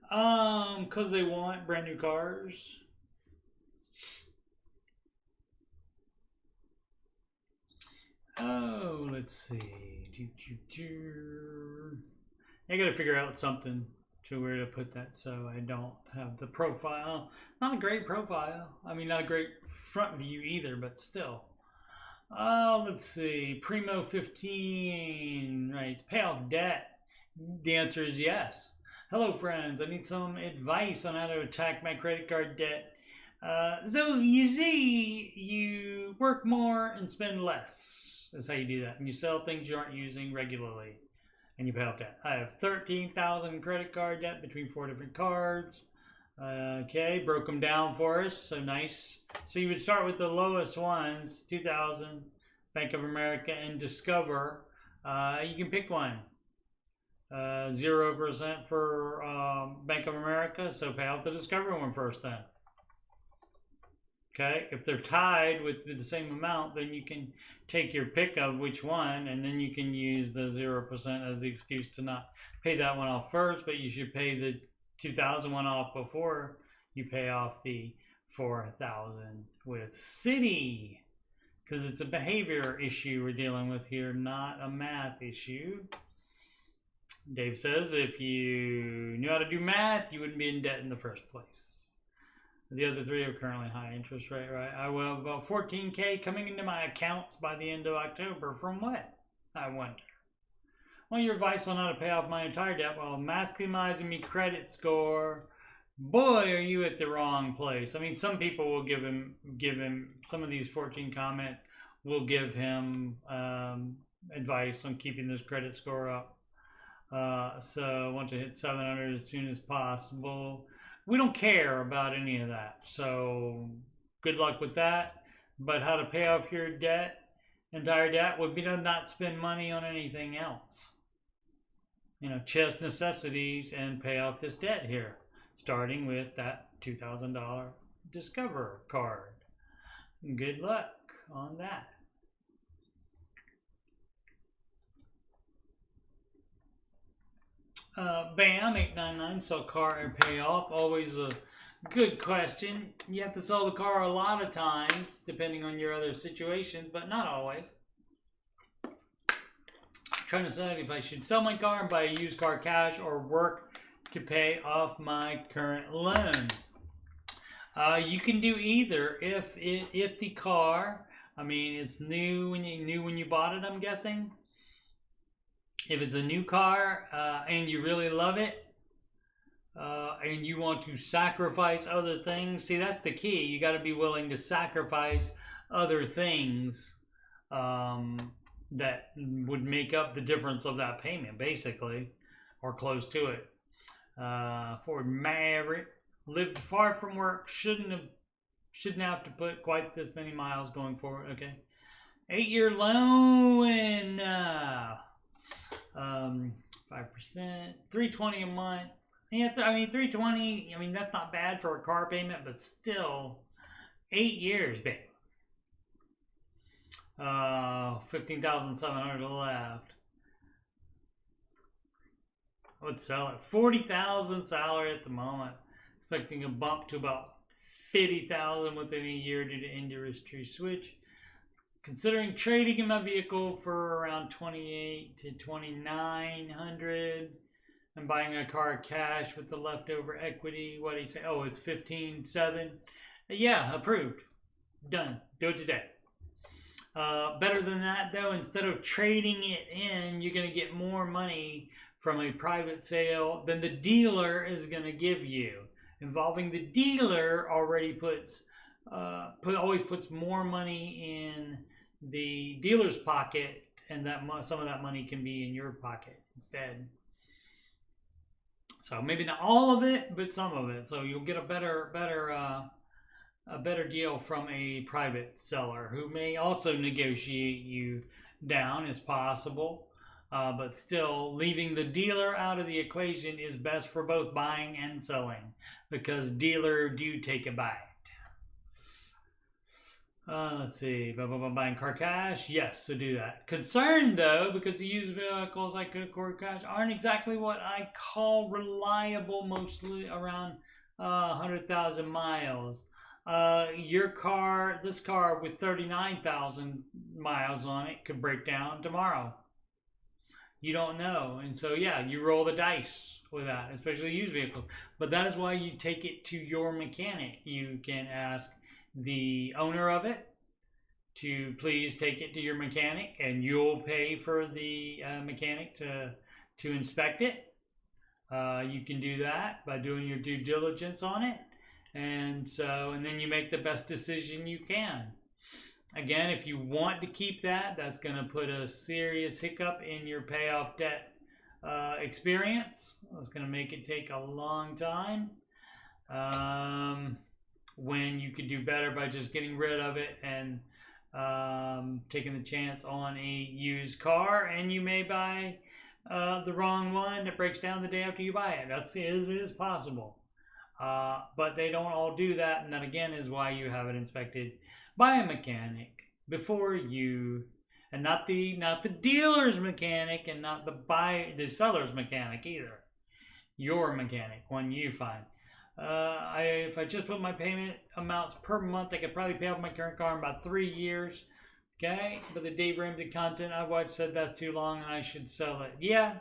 Because they want brand new cars. Oh, let's see. I gotta figure out something to where to put that so I don't have the profile. Not a great profile. I mean, not a great front view either, but still. Let's see. Primo 15 writes, pay off debt. The answer is yes. Hello, friends. I need some advice on how to attack my credit card debt. So you see, you work more and spend less. That's how you do that. And you sell things you aren't using regularly. And you pay off debt. I have 13,000 credit card debt between 4 different cards. Okay, broke them down for us, so nice. So you would start with the lowest ones, 2000, Bank of America, and Discover. You can pick one. 0% for Bank of America, so pay out the Discover one first then. Okay, if they're tied with the same amount, then you can take your pick of which one, and then you can use the 0% as the excuse to not pay that one off first, but you should pay the 2000 one off before you pay off the 4000 with Citi, because it's a behavior issue we're dealing with here, not a math issue. Dave says if you knew how to do math, you wouldn't be in debt in the first place. The other three are currently high interest rate, right? I will have about 14K coming into my accounts by the end of October. From what? I wonder. Well, your advice on how to pay off my entire debt while maximizing my credit score. Boy, are you at the wrong place. I mean, some people will give him some of these 14 comments will give him advice on keeping this credit score up. So I want to hit 700 as soon as possible. We don't care about any of that, so good luck with that. But how to pay off your debt, entire debt, would be to not spend money on anything else. You know, just necessities and pay off this debt here, starting with that $2,000 Discover card. Good luck on that. Bam, 899, sell car and pay off. Always a good question. You have to sell the car a lot of times, depending on your other situations, but not always. Trying to decide if I should sell my car and buy a used car cash or work to pay off my current loan. You can do either. If the car, I mean, it's new when you bought it, I'm guessing. If it's a new car and you really love it and you want to sacrifice other things, see, that's the key. You got to be willing to sacrifice other things that would make up the difference of that payment, basically, or close to it. Ford Maverick, lived far from work, shouldn't have to put quite this many miles going forward. Okay, 8-year loan. 5%, $320 a month. Yeah, I mean $320. I mean, that's not bad for a car payment, but still, 8 years, babe. 15,700 left. I would sell it. 40,000 salary at the moment. Expecting a bump to about 50,000 within a year due to industry switch. Considering trading in my vehicle for around 28 to 2,900 and buying a car cash with the leftover equity. What do you say? Oh, it's 15.7. Yeah, approved. Done. Do it today. Better than that, though, instead of trading it in, you're going to get more money from a private sale than the dealer is going to give you. Involving the dealer already always puts more money in the dealer's pocket, and that some of that money can be in your pocket instead. So maybe not all of it, but some of it. So you'll get a better deal from a private seller who may also negotiate you down as possible. But still, leaving the dealer out of the equation is best for both buying and selling, because dealer do take a bite. Let's see, buying car cash, yes, so do that. Concerned though, because the used vehicles I could car cash aren't exactly what I call reliable, mostly around 100,000 miles. This car with 39,000 miles on it could break down tomorrow. You don't know. And so, yeah, you roll the dice with that, especially used vehicles. But that is why you take it to your mechanic. You can ask the owner of it to please take it to your mechanic, and you'll pay for the mechanic to inspect it. You can do that by doing your due diligence on it. And then you make the best decision you can. Again, if you want to keep that, that's going to put a serious hiccup in your payoff debt experience. It's going to make it take a long time. when you could do better by just getting rid of it and taking the chance on a used car, and you may buy the wrong one that breaks down the day after you buy it. That is possible. But they don't all do that, and that again is why you have it inspected by a mechanic before you, and not the dealer's mechanic, and not the seller's mechanic either. Your mechanic, one you find. If I just put my payment amounts per month, I could probably pay off my current car in about 3 years. Okay, but the Dave Ramsey content I've watched said that's too long and I should sell it. Yeah,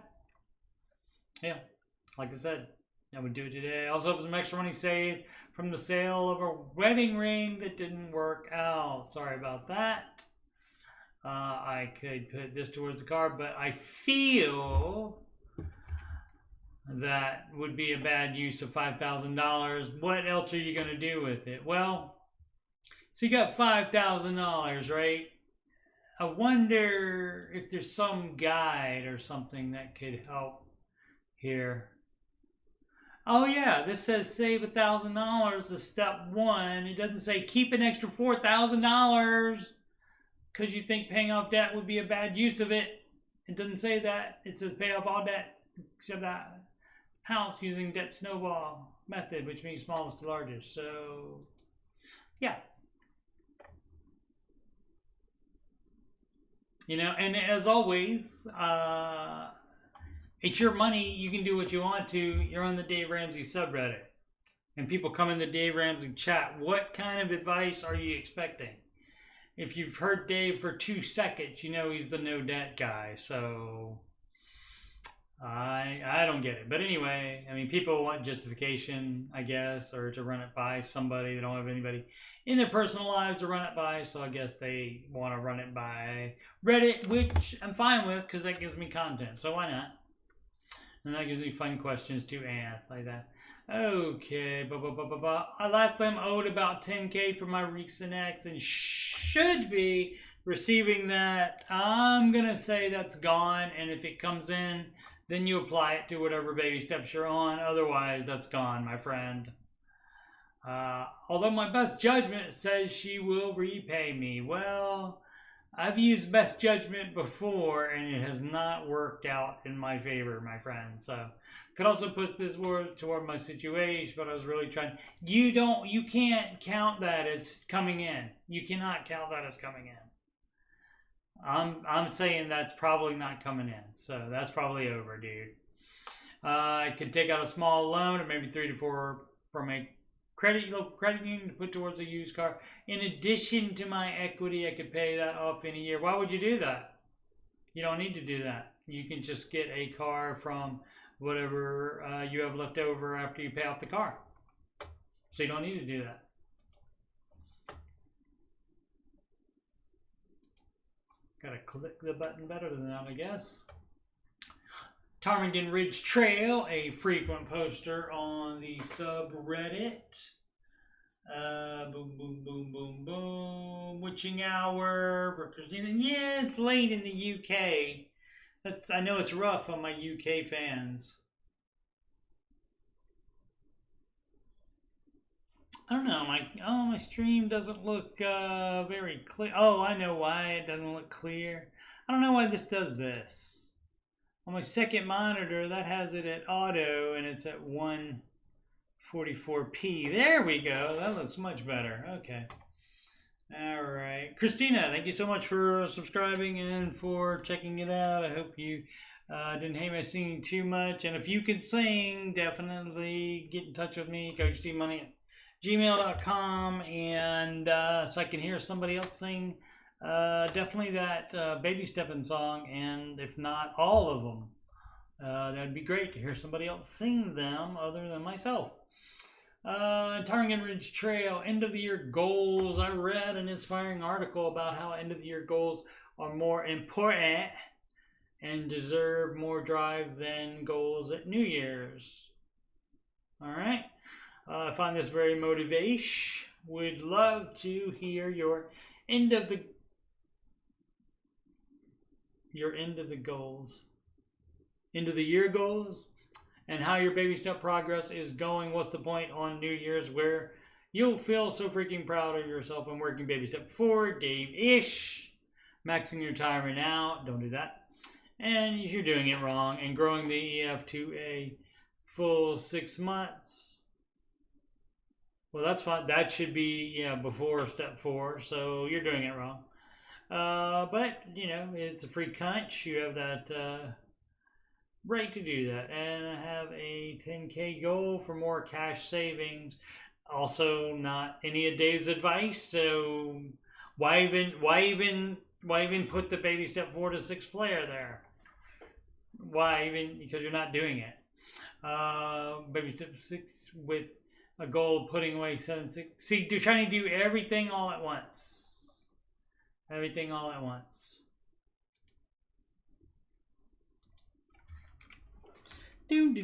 like I said, I would do it today. I also have some extra money saved from the sale of a wedding ring that didn't work out. Sorry about that. I could put this towards the car, but I feel that would be a bad use of $5,000. What else are you going to do with it? Well, so you got $5,000, right? I wonder if there's some guide or something that could help here. Oh yeah, this says save $1,000 as step 1. It doesn't say keep an extra $4,000 because you think paying off debt would be a bad use of it. It doesn't say that. It says pay off all debt except that house using debt snowball method, which means smallest to largest. So yeah. You know, and as always, it's your money. You can do what you want to. You're on the Dave Ramsey subreddit. And people come in the Dave Ramsey chat. What kind of advice are you expecting? If you've heard Dave for 2 seconds, you know he's the no debt guy. So I don't get it. But anyway, I mean, people want justification, I guess, or to run it by somebody. They don't have anybody in their personal lives to run it by, so I guess they want to run it by Reddit, which I'm fine with because that gives me content, so why not? And that gives me fun questions to ask like that. Okay, I last time owed about $10K for my recent X and should be receiving that. I'm going to say that's gone, and if it comes in, then you apply it to whatever baby steps you're on. Otherwise, that's gone, my friend. Although my best judgment says she will repay me. Well, I've used best judgment before, and it has not worked out in my favor, my friend. So, could also put this word toward my situation, but I was really trying. You can't count that as coming in. You cannot count that as coming in. I'm saying that's probably not coming in. So that's probably over, dude. I could take out a small loan, or maybe 3 to 4 from a local credit union to put towards a used car. In addition to my equity, I could pay that off in a year. Why would you do that? You don't need to do that. You can just get a car from whatever you have left over after you pay off the car. So you don't need to do that. Gotta click the button better than that, I guess. Ptarmigan Ridge Trail, a frequent poster on the subreddit. Boom, boom, boom, boom, boom. Witching hour. Yeah, it's late in the UK. I know it's rough on my UK fans. I don't know, my stream doesn't look very clear. Oh, I know why it doesn't look clear. I don't know why this does this. On my second monitor, that has it at auto, and it's at 144p. There we go. That looks much better. Okay. All right. Christina, thank you so much for subscribing and for checking it out. I hope you didn't hate my singing too much. And if you can sing, definitely get in touch with me, CoachDMoney@gmail.com, and so I can hear somebody else sing definitely that Baby Steppin' song, and if not all of them, that'd be great to hear somebody else sing them other than myself. Ptarmigan Ridge Trail, end of the year goals. I read an inspiring article about how end of the year goals are more important and deserve more drive than goals at New Year's. All right. I find this very motivation. Would love to hear your end of the goals, end of the year goals, and how your baby step progress is going. What's the point on New Year's where you'll feel so freaking proud of yourself? I'm working baby step 4, Dave-ish. Maxing your retirement out. Don't do that. And you're doing it wrong. And growing the EF to a full 6 months. Well, that's fine. That should be, before step 4. So you're doing it wrong. But, it's a free cunch. You have that right to do that. And I have a 10K goal for more cash savings. Also, not any of Dave's advice. So why even put the baby step 4 to 6 flare there? Why even? Because you're not doing it. Baby step 6 with a goal of putting away 7, 6. See, you're trying to do everything all at once. Everything all at once. Trying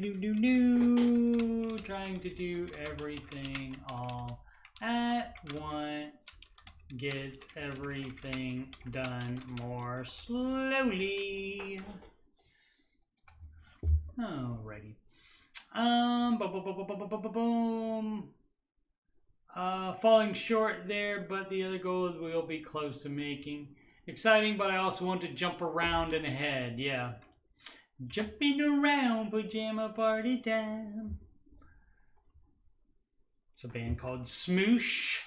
to do everything all at once gets everything done more slowly. Alrighty. Falling short there, but the other goal will be close to making. Exciting, but I also want to jump around and ahead. Yeah. Jumping around, pajama party time. It's a band called Smoosh.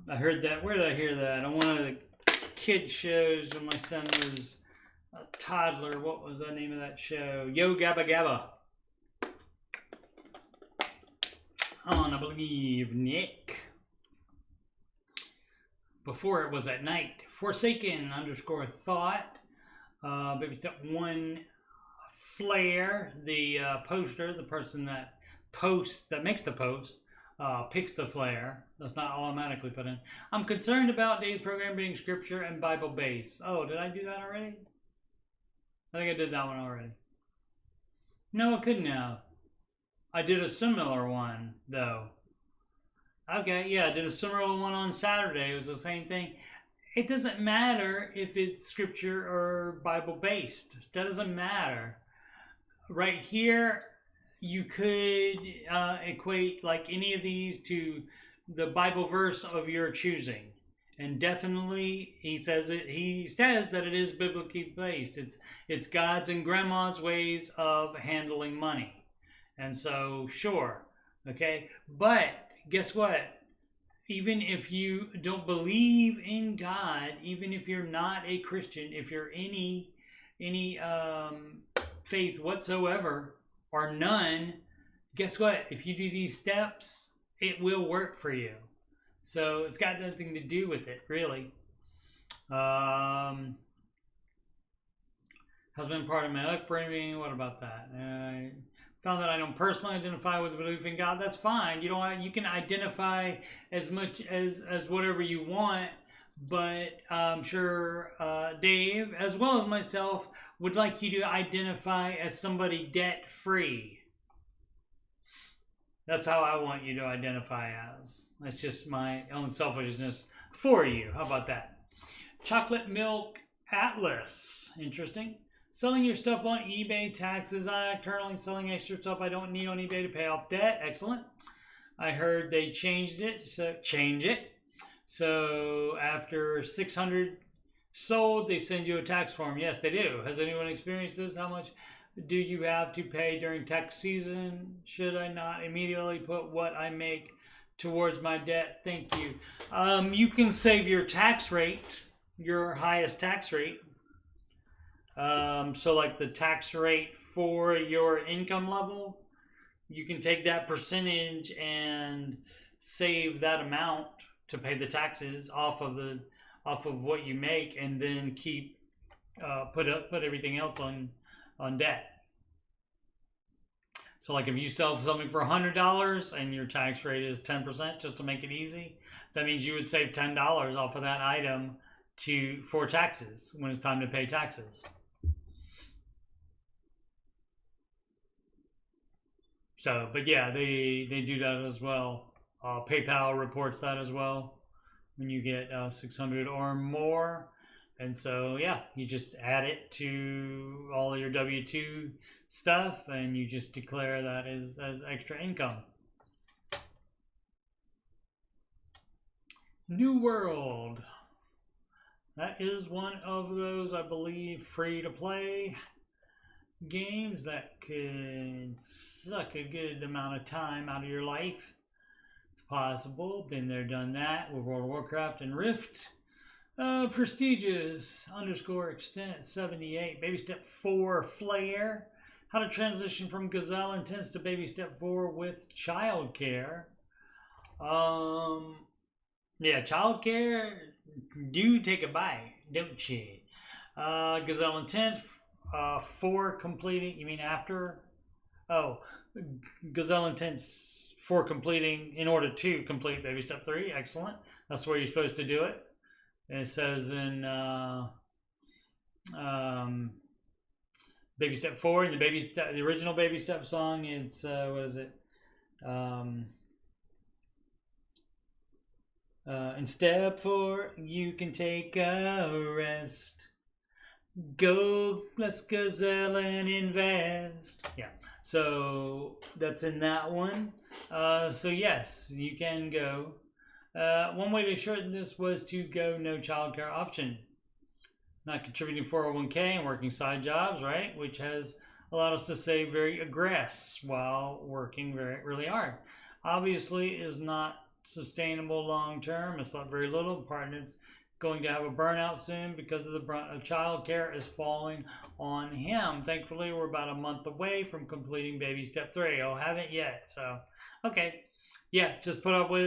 I heard that. Where did I hear that? On one of the kid shows when my son was a toddler. What was the name of that show? Yo Gabba Gabba. On, I believe, Nick. Before it was at night. Forsaken _thought. Baby step 1 flare. The poster, the person that posts, that makes the post, picks the flare. That's not automatically put in. I'm concerned about Dave's program being scripture and Bible based. Oh, did I do that already? I think I did that one already. No, I couldn't have. I did a similar one, though. Okay, yeah, I did a similar one on Saturday. It was the same thing. It doesn't matter if it's scripture or Bible based. That doesn't matter. Right here, you could equate like any of these to the Bible verse of your choosing. And definitely, he says that it is biblically based. It's God's and Grandma's ways of handling money. And so, sure, okay? But guess what? Even if you don't believe in God, even if you're not a Christian, if you're any faith whatsoever or none, guess what? If you do these steps, it will work for you. So it's got nothing to do with it, really. Has been part of my upbringing. What about that? Found that I don't personally identify with the belief in God. That's fine. You can identify as much as whatever you want, but I'm sure Dave, as well as myself, would like you to identify as somebody debt-free. That's how I want you to identify as. That's just my own selfishness for you. How about that? Chocolate Milk Atlas. Interesting. Selling your stuff on eBay, taxes. I'm currently selling extra stuff I don't need on eBay to pay off debt. Excellent. I heard they changed it. So change it. So after 600 sold, they send you a tax form. Yes, they do. Has anyone experienced this? How much do you have to pay during tax season? Should I not immediately put what I make towards my debt? Thank you. You can save your tax rate, your highest tax rate. So like the tax rate for your income level, you can take that percentage and save that amount to pay the taxes off of what you make, and then keep put everything else on debt. So like if you sell something for $100 and your tax rate is 10%, just to make it easy, that means you would save $10 off of that item for taxes when it's time to pay taxes. So, but yeah, they do that as well. PayPal reports that as well when you get 600 or more. And so, yeah, you just add it to all your W-2 stuff and you just declare that as extra income. New World. That is one of those, I believe, free-to-play games that could suck a good amount of time out of your life. It's possible. Been there, done that with World of Warcraft and Rift. Prestigious _ extent 78. Baby step 4 flare. How to transition from gazelle intense to baby step 4 with childcare. Yeah, childcare, do take a bite, don't you? Gazelle intense 4 completing. You mean after? Oh, Gazelle intense 4 completing in order to complete baby step 3. Excellent. That's where you're supposed to do it. And it says in baby step 4 and the original baby step song. It's what is it? In step 4, you can take a rest. Go, let's gazelle and invest. Yeah, so that's in that one. So yes, you can go. One way to shorten this was to go no childcare option. Not contributing 401k and working side jobs, right? Which has allowed us to save very aggressive while working really hard. Obviously is not sustainable long term. It's not very little. Partner going to have a burnout soon because of the brunt of childcare is falling on him. Thankfully, we're about a month away from completing baby step 3. Oh, haven't yet. So, okay. Yeah, just put up with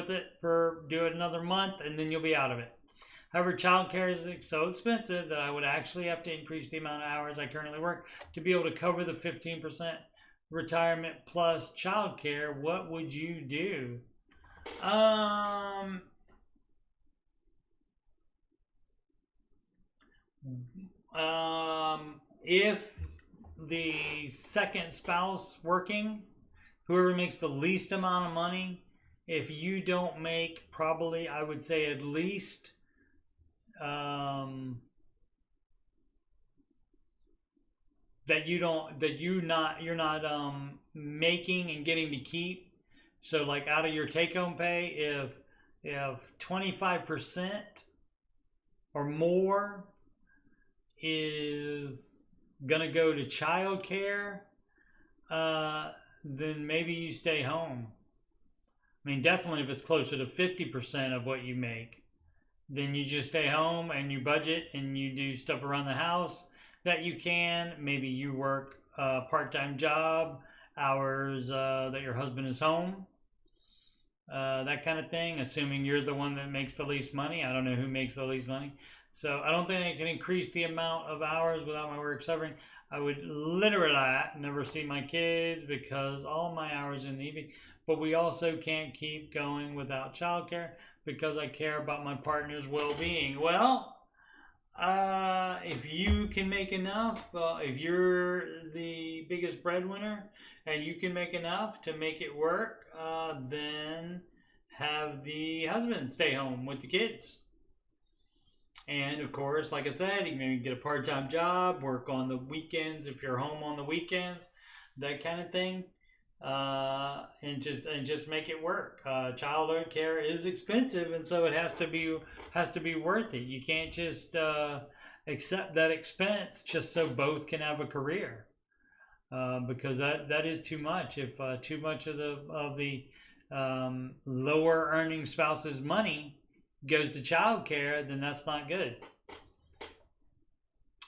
it. Do it another month, and then you'll be out of it. However, childcare is so expensive that I would actually have to increase the amount of hours I currently work to be able to cover the 15% retirement plus childcare. What would you do? If the second spouse working, whoever makes the least amount of money, if you don't make probably, I would say at least you're not making and getting to keep. So like out of your take-home pay, if 25% or more is gonna go to child care, then maybe you stay home. I mean, definitely if it's closer to 50% of what you make, then you just stay home and you budget and you do stuff around the house that you can. Maybe you work a part-time job, hours that your husband is home, that kind of thing, assuming you're the one that makes the least money. I don't know who makes the least money. So I don't think I can increase the amount of hours without my work suffering. I would literally never see my kids because all my hours in the evening. But we also can't keep going without childcare because I care about my partner's well-being. Well, if you can make enough, if you're the biggest breadwinner and you can make enough to make it work, then have the husband stay home with the kids. And of course, like I said, you can maybe get a part-time job, work on the weekends if you're home on the weekends, that kind of thing, and just make it work. Child care is expensive, and so it has to be worth it. You can't just accept that expense just so both can have a career, because that is too much. If too much of the lower earning spouse's money goes to child care, then that's not good.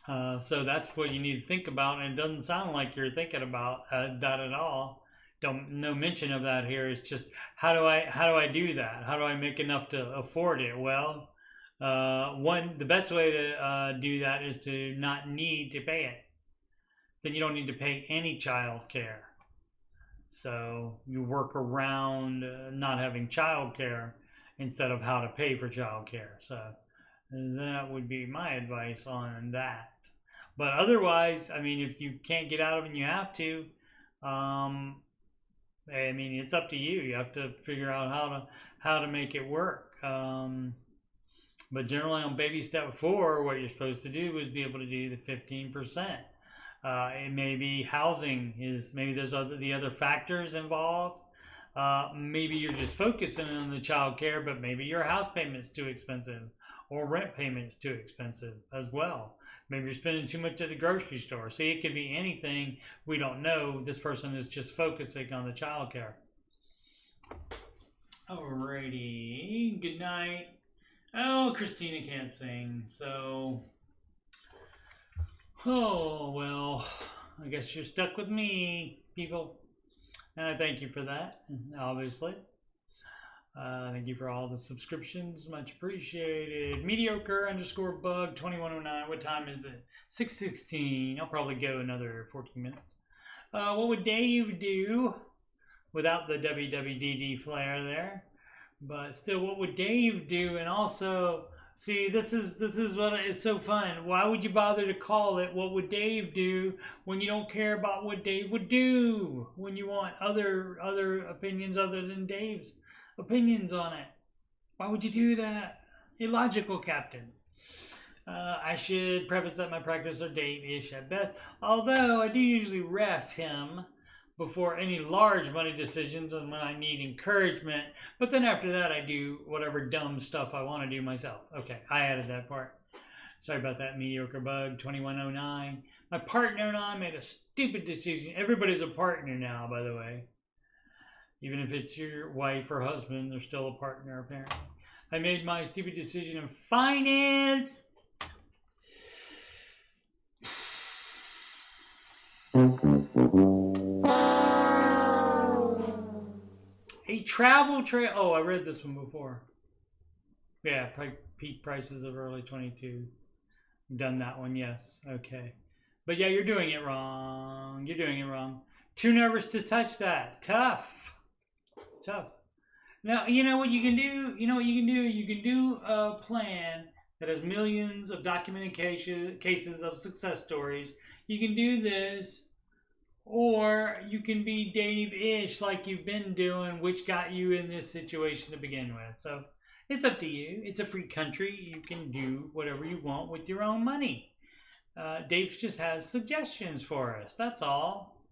So that's what you need to think about, and it doesn't sound like you're thinking about that at all. No mention of that here. It's just how do I do that? How do I make enough to afford it? Well, the best way to do that is to not need to pay it. Then you don't need to pay any child care. So you work around not having child care instead of how to pay for child care. So that would be my advice on that. But otherwise, I mean, if you can't get out of it and you have to, I mean, it's up to you. You have to figure out how to make it work. But generally on baby step 4, what you're supposed to do is be able to do the 15%. It may be housing, maybe there's the other factors involved. Maybe you're just focusing on the child care, but maybe your house payment's too expensive or rent payment's too expensive as well. Maybe you're spending too much at the grocery store. See, it could be anything. We don't know. This person is just focusing on the child care. Alrighty. Good night. Oh, Christina can't sing, so... Oh, well, I guess you're stuck with me, people. And I thank you for that, obviously. Thank you for all the subscriptions. Much appreciated. Mediocre_bug 2109. What time is it? 6:16. I'll probably go another 14 minutes. What would Dave do without the WWDD flair there? But still, what would Dave do? And also, see, this is what is so fun. Why would you bother to call it "What would Dave do" when you don't care about what Dave would do? When you want other opinions other than Dave's opinions on it? Why would you do that? Illogical, Captain. I should preface that my practice are Dave-ish at best, although I do usually ref him before any large money decisions and when I need encouragement. But then after that, I do whatever dumb stuff I want to do myself. Okay, I added that part. Sorry about that, Mediocre Bug 2109. My partner and I made a stupid decision. Everybody's a partner now, by the way. Even if it's your wife or husband, they're still a partner, apparently. I made my stupid decision in finance. A travel trail. Oh, I read this one before. Yeah, peak prices of early 22. Done that one, yes. Okay. But yeah, you're doing it wrong. You're doing it wrong. Too nervous to touch that. Tough. Now, you know what you can do? You know what you can do? You can do a plan that has millions of documented cases of success stories. You can do this. Or you can be Dave-ish like you've been doing, which got you in this situation to begin with. So it's up to you. It's a free country. You can do whatever you want with your own money. Dave just has suggestions for us. That's all.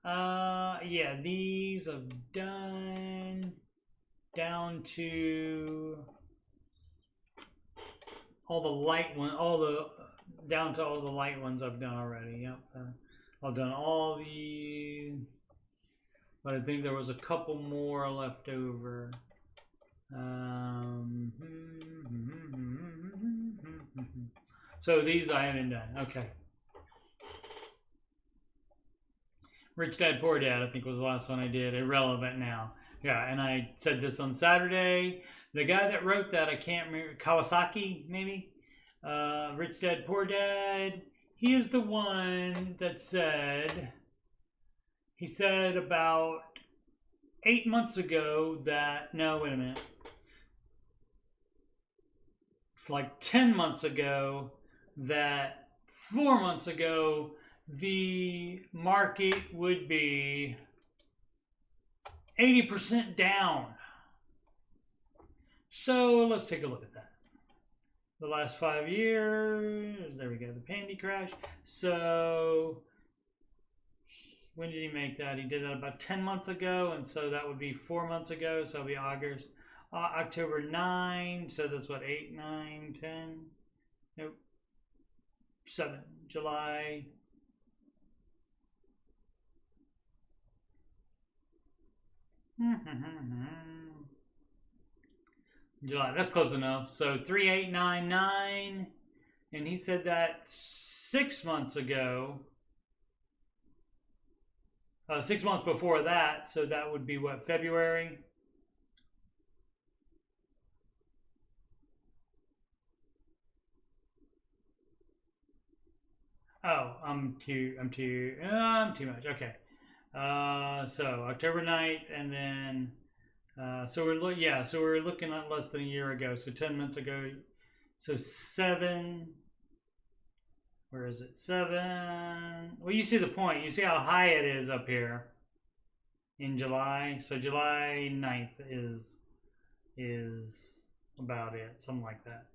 Yeah, these I've done down to all the light ones. Down to all the light ones I've done already. Yep. I've done all the, but I think there was a couple more left over. So these I haven't done. Okay. Rich Dad Poor Dad, I think was the last one I did. Irrelevant now. Yeah, and I said this on Saturday. The guy that wrote that, I can't remember, Kawasaki, maybe? Rich Dad Poor Dad. He is the one that said, he said about 8 months ago that, no, wait a minute. It's like 10 months ago that 4 months ago, the market would be 80% down. So let's take a look at that. The last 5 years, there we go, the Pandy crash. So when did he make that? He did that about 10 months ago, and so that would be 4 months ago, so it'll be August. October 9, so that's what, 8, 9, 10? Nope. 7, July. July, that's close enough. So 3899, and he said that 6 months ago. 6 months before that, so that would be what, February? Oh, I'm too much. Okay. So October 9th, and then so we're looking at less than a year ago. So 10 months ago. So 7. Where is it? 7. Well, you see the point. You see how high it is up here in July. So July 9th is about it, something like that.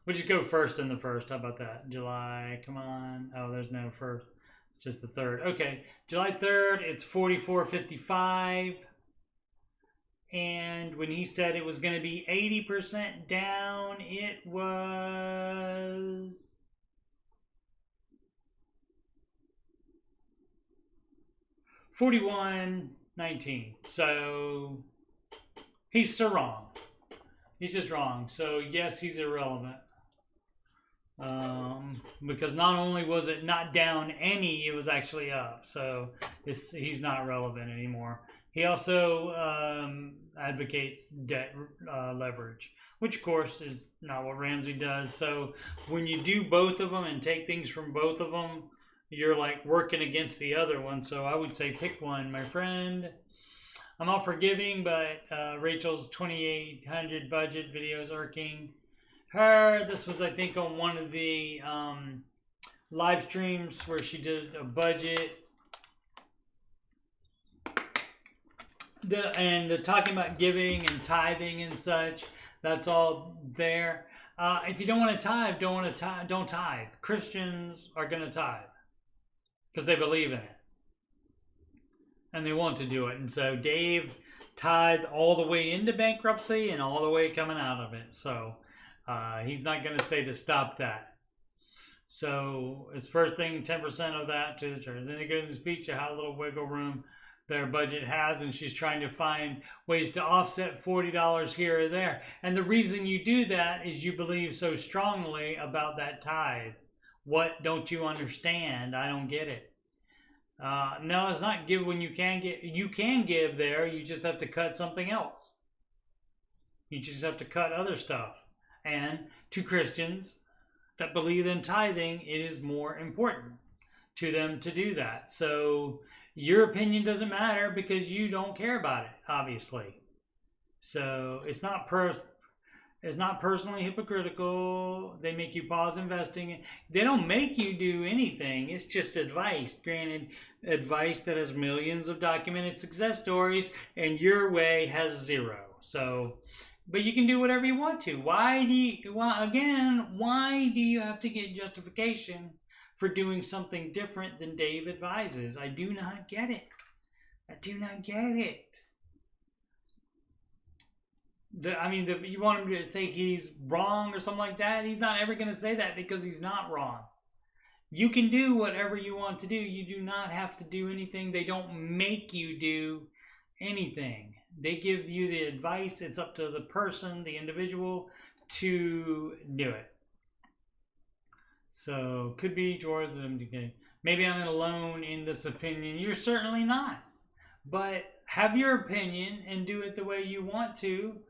We'll just go first in the first. How about that? July, come on. Oh, there's no first. It's just the 3rd. Okay, July 3rd, it's 44.55. And when he said it was going to be 80% down, it was 41.19. So he's so wrong. He's just wrong. So yes, he's irrelevant. Because not only was it not down any, it was actually up. So he's not relevant anymore. He also advocates debt leverage, which of course is not what Ramsey does. So when you do both of them and take things from both of them, you're like working against the other one. So I would say pick one, my friend. I'm all forgiving, but Rachel's 2,800 budget videos are king. This was, I think, on one of the live streams where she did a budget. Talking about giving and tithing and such, that's all there. If you don't want to tithe, don't tithe. Christians are going to tithe because they believe in it and they want to do it. And so Dave tithed all the way into bankruptcy and all the way coming out of it. So he's not going to say to stop that. So it's first thing, 10% of that to the church. Then they go to the speech of how little wiggle room their budget has, and she's trying to find ways to offset $40 here or there. And the reason you do that is you believe so strongly about that tithe. What don't you understand? I don't get it. No, it's not give when you can get. You can give there. You just have to cut something else. You just have to cut other stuff. And to Christians that believe in tithing, it is more important to them to do that. So your opinion doesn't matter because you don't care about it, obviously. So it's not personally hypocritical. They make you pause investing. They don't make you do anything. It's just advice. Granted, advice that has millions of documented success stories, and your way has 0. So, but you can do whatever you want to. Why do you have to get justification for doing something different than Dave advises? I do not get it. I do not get it. You want him to say he's wrong or something like that? He's not ever going to say that because he's not wrong. You can do whatever you want to do. You do not have to do anything. They don't make you do anything. They give you the advice. It's up to the person, the individual, to do it. So, could be towards them. Maybe I'm alone in this opinion. You're certainly not. But have your opinion and do it the way you want to.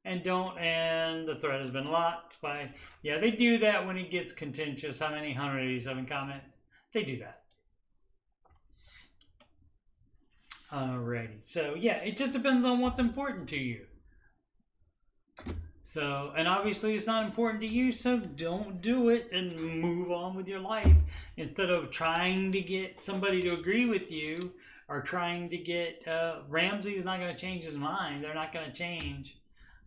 And don't, and the thread has been locked by, yeah, they do that when it gets contentious. How many? 187 comments? They do that. Alrighty. So, yeah, it just depends on what's important to you. So, and obviously it's not important to you, so don't do it and move on with your life instead of trying to get somebody to agree with you or trying to get, Ramsey's not going to change his mind. They're not going to change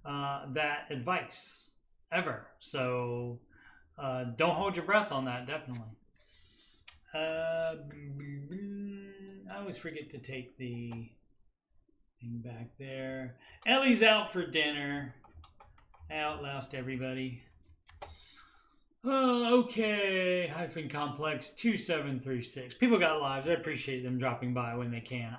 that advice ever. So don't hold your breath on that, definitely. I always forget to take the thing back there. Ellie's out for dinner. I outlast everybody. Okay. -complex 2736. People got lives. I appreciate them dropping by when they can.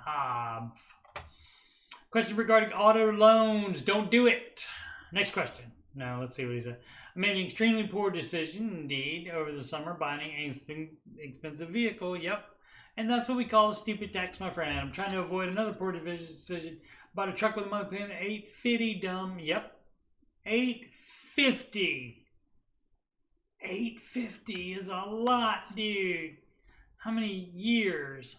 Question regarding auto loans. Don't do it. Next question. Now, let's see what he said. I made an extremely poor decision, indeed, over the summer, buying an expensive vehicle. Yep. And that's what we call a stupid tax, my friend. I'm trying to avoid another poor decision. Bought a truck with a monthly payment of $850, dumb. Yep. $850. $850 is a lot, dude. How many years?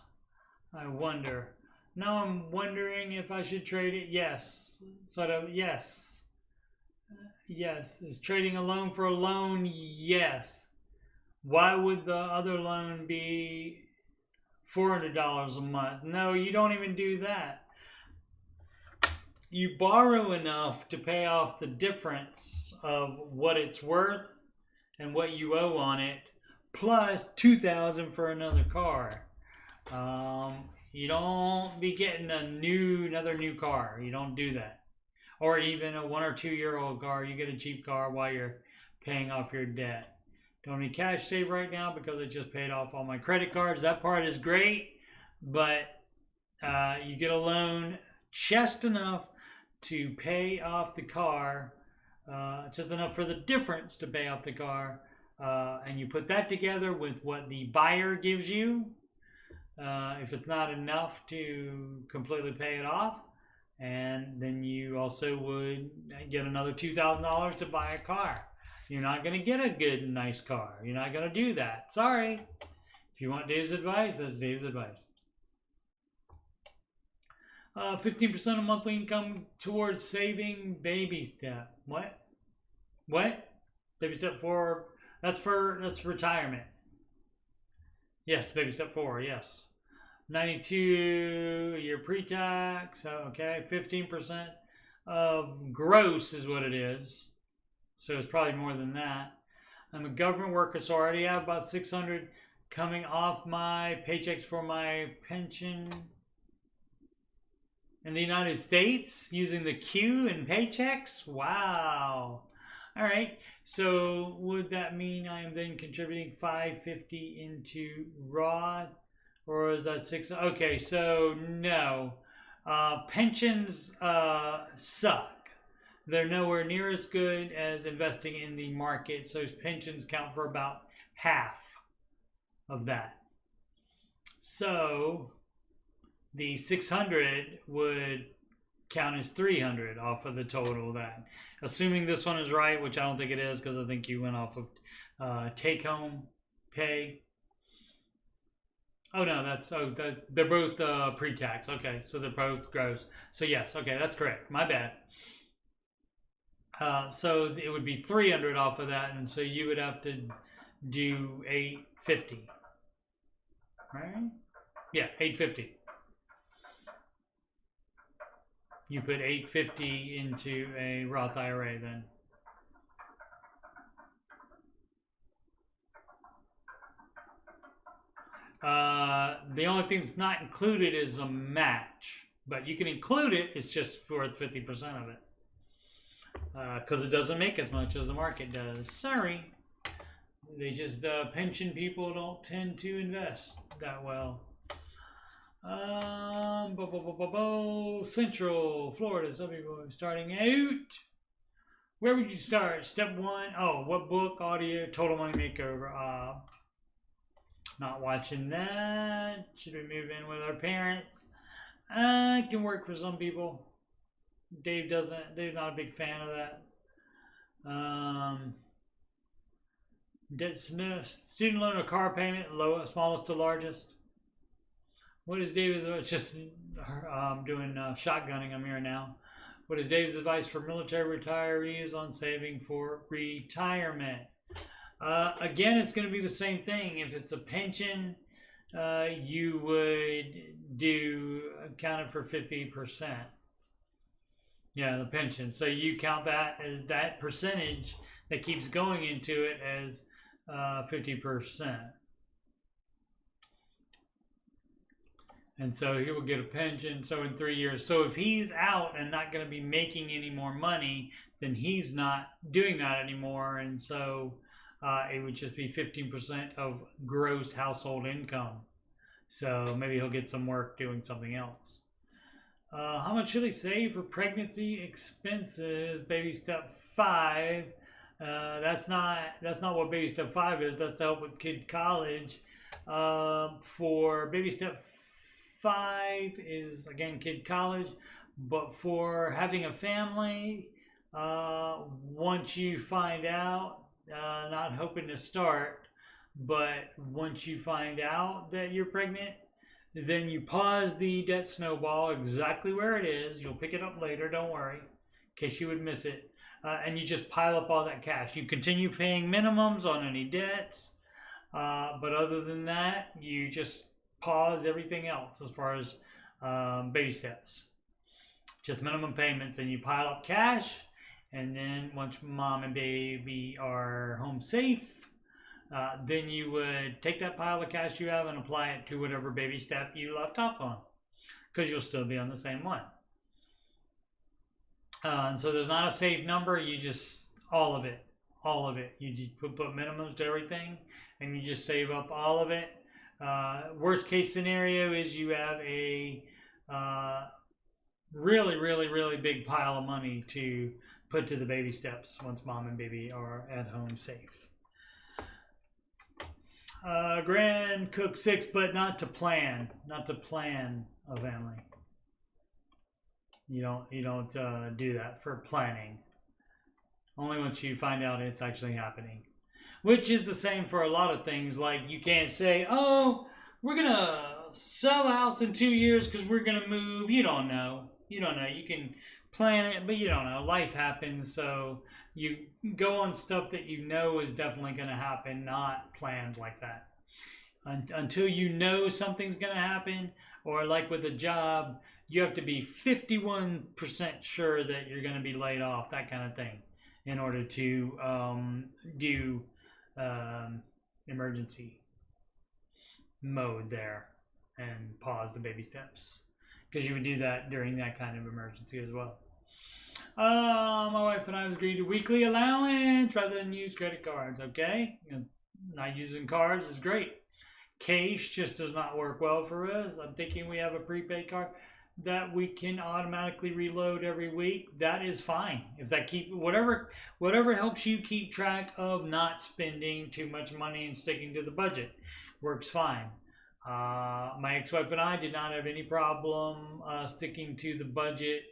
I wonder. Now I'm wondering if I should trade it. Yes. Sort of, yes. Yes. Is trading a loan for a loan? Yes. Why would the other loan be $400 a month? No, you don't even do that. You borrow enough to pay off the difference of what it's worth, and what you owe on it, plus $2,000 for another car. You don't be getting another new car. You don't do that. Or even a 1 or 2 year old car. You get a cheap car while you're paying off your debt. Don't need cash save right now because I just paid off all my credit cards. That part is great, but you get a loan just enough to pay off the car, just enough for the difference to pay off the car, and you put that together with what the buyer gives you. If it's not enough to completely pay it off, and then you also would get another $2,000 to buy a car. You're not going to get a good and nice car. You're not going to do that. Sorry. If you want Dave's advice, that's Dave's advice. 15% of monthly income towards saving baby step. What? Baby step 4. That's retirement. Yes, baby step 4. Yes. 92 year pre-tax. Okay, 15% of gross is what it is. So it's probably more than that. I'm a government worker, so I already have about $600 coming off my paychecks for my pension in the United States using the Q in paychecks. Wow. All right. So would that mean I am then contributing $550 into Roth, or is that $600? Okay, so no. Pensions suck. They're nowhere near as good as investing in the market. So pensions count for about half of that. So the 600 would count as 300 off of the total of that. Assuming this one is right, which I don't think it is because I think you went off of take-home pay. Oh no, they're both pre-tax. Okay, so they're both gross. So yes, okay, that's correct. My bad. So it would be 300 off of that, and so you would have to do 850, right? Yeah, 850. You put 850 into a Roth IRA then. The only thing that's not included is a match, but you can include it. It's just worth 50% of it. Because it doesn't make as much as the market does. Sorry. They just, pension people don't tend to invest that well. Central Florida, some people are starting out. Where would you start? Step 1. Oh, what book, audio, Total Money Makeover. Not watching that. Should we move in with our parents? It can work for some people. Dave's not a big fan of that. Debt, student loan or car payment, smallest to largest. What is David's? Just doing shotgunning. I'm here now. What is Dave's advice for military retirees on saving for retirement? Again, it's going to be the same thing. If it's a pension, you would count it for 50%. Yeah, the pension. So you count that as that percentage that keeps going into it as 50%. And so he will get a pension. So in 3 years. So if he's out and not going to be making any more money, then he's not doing that anymore. And so it would just be 15% of gross household income. So maybe he'll get some work doing something else. How much should he save for pregnancy expenses? Baby step 5. That's not what baby step 5 is. That's to help with kid college. For baby step 5 is again kid college, but for having a family, once you find out, not hoping to start, but once you find out that you're pregnant, then you pause the debt snowball exactly where it is. You'll pick it up later, don't worry, in case you would miss it. And you just pile up all that cash. You continue paying minimums on any debts, but other than that, you just pause everything else as far as baby steps. Just minimum payments, and you pile up cash, And then once mom and baby are home safe, then you would take that pile of cash you have and apply it to whatever baby step you left off on, because you'll still be on the same one. And so there's not a safe number. You just, all of it. You just put minimums to everything, and you just save up all of it. Worst case scenario is you have a really big pile of money to put to the baby steps once mom and baby are at home safe. Grand cook 6, but not to plan a family. You don't do that for planning. Only once you find out it's actually happening. Which is the same for a lot of things. Like, you can't say, oh, we're going to sell the house in 2 years because we're going to move. You don't know. You can plan it, but you don't know. Life happens, so you go on stuff that you know is definitely going to happen, not planned like that. Until you know something's going to happen, or like with a job, you have to be 51% sure that you're going to be laid off, that kind of thing, in order to do emergency mode there and pause the baby steps, because you would do that during that kind of emergency as well. My wife and I was agreed to weekly allowance rather than use credit cards. Okay, not using cards is great. Cash just does not work well for us. I'm thinking we have a prepaid card that we can automatically reload every week. That is fine. If that whatever helps you keep track of not spending too much money and sticking to the budget, works fine. My ex-wife and I did not have any problem sticking to the budget,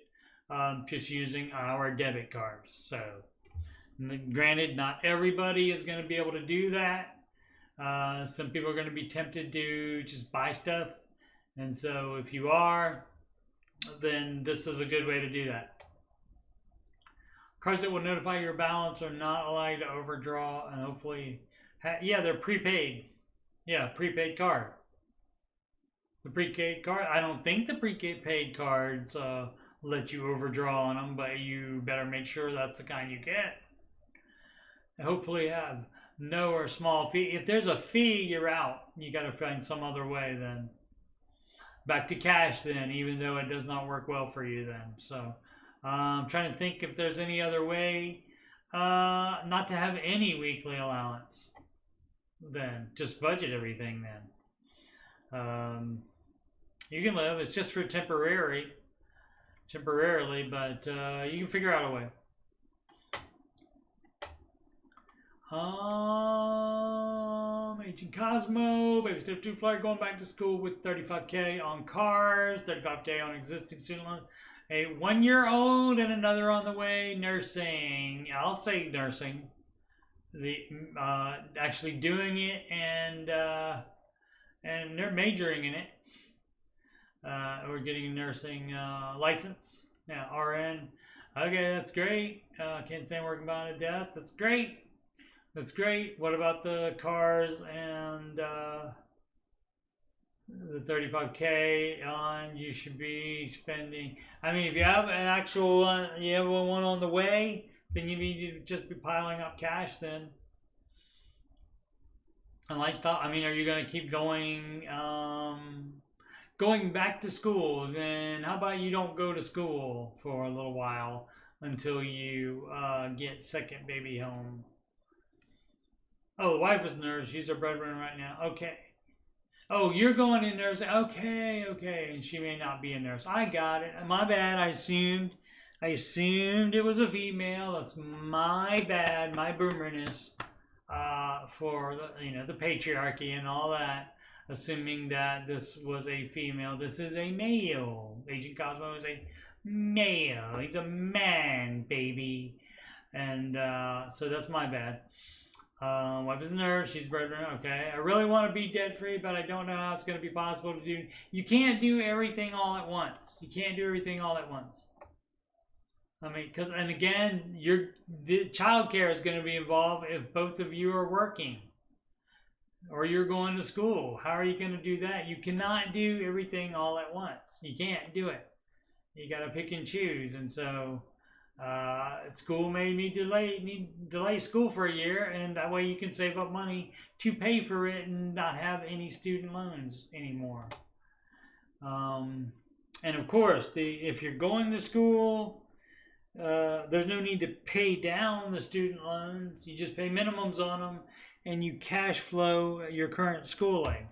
just using our debit cards. So, granted, not everybody is going to be able to do that. Some people are going to be tempted to just buy stuff, and so if you are, then this is a good way to do that. Cards that will notify your balance are not allowed to overdraw, and hopefully, yeah, they're prepaid. Yeah, prepaid card. The prepaid card, I don't think the prepaid cards let you overdraw on them, but you better make sure that's the kind you get. Hopefully have no or small fee. If there's a fee, you're out. You got to find some other way then. Back to cash then, even though it does not work well for you then. So I'm trying to think if there's any other way not to have any weekly allowance. Then just budget everything then. You can live. It's just for temporarily, but you can figure out a way. Agent Cosmo, baby step 2 flyer, going back to school with $35K on cars, $35K on existing student loans, a 1-year-old and another on the way, nursing. I'll say nursing. The actually doing it and they're majoring in it. We're getting a nursing license. Now, RN. Okay, that's great. Can't stand working behind a desk. That's great. That's great. What about the cars and the $35K on? You should be spending. I mean, if you have an actual one, you have one on the way, then you need to just be piling up cash then. And lifestyle. I mean, are you going to keep going back to school? Then how about you don't go to school for a little while until you get second baby home? Oh, the wife is a nurse. She's our breadwinner right now. Okay. Oh, you're going in nursing. Okay. And she may not be a nurse. I got it. My bad. I assumed it was a female. That's my bad. My boomerness for the patriarchy and all that. Assuming that this was a female. This is a male. Agent Cosmo is a male. He's a man, baby. And so that's my bad. Wife is a nurse. She's a breadwinner. Okay. I really want to be debt free, but I don't know how it's going to be possible to do. You can't do everything all at once. I mean, and again, the child care is going to be involved if both of you are working or you're going to school. How are you going to do that? You cannot do everything all at once. You can't do it. You got to pick and choose. And so School made me delay school for a year, and that way you can save up money to pay for it and not have any student loans anymore. And of course, if you're going to school, there's no need to pay down the student loans. You just pay minimums on them, and you cash flow your current schooling.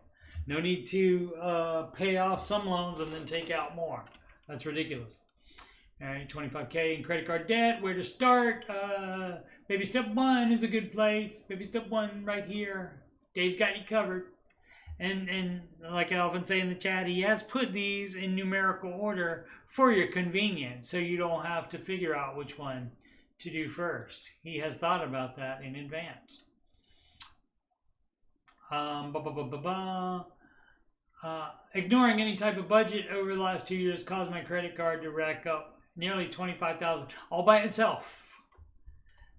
No need to pay off some loans and then take out more. That's ridiculous. All right, 25K in credit card debt. Where to start? Baby step 1 is a good place. Baby step 1 right here. Dave's got you covered. And like I often say in the chat, he has put these in numerical order for your convenience, so you don't have to figure out which one to do first. He has thought about that in advance. Ignoring any type of budget over the last 2 years caused my credit card to rack up nearly $25,000 all by itself.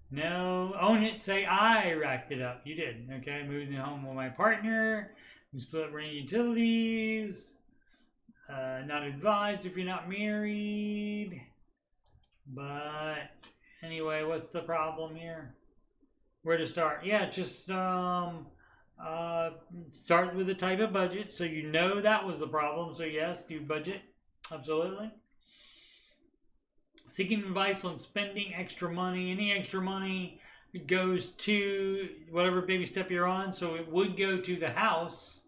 No, own it, say I racked it up. You did. Okay, moved home with my partner. We split rent utilities. Not advised if you're not married. But anyway, what's the problem here? Where to start? Yeah, just start with the type of budget, so you know that was the problem. So yes, do budget. Absolutely. Seeking advice on spending extra money. Any extra money goes to whatever baby step you're on. So it would go to the house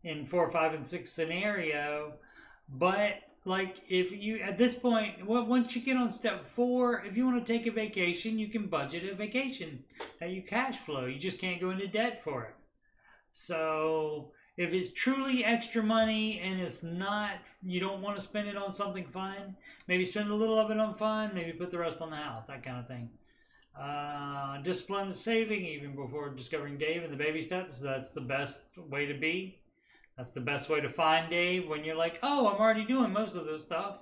in 4, 5, and 6 scenario. But like if you, at this point, once you get on step 4, if you want to take a vacation, you can budget a vacation that you cash flow. You just can't go into debt for it. So if it's truly extra money and it's not, you don't want to spend it on something fun, maybe spend a little of it on fun, maybe put the rest on the house, that kind of thing. Disciplined saving even before discovering Dave and the baby steps. That's the best way to be. That's the best way to find Dave when you're like, oh, I'm already doing most of this stuff.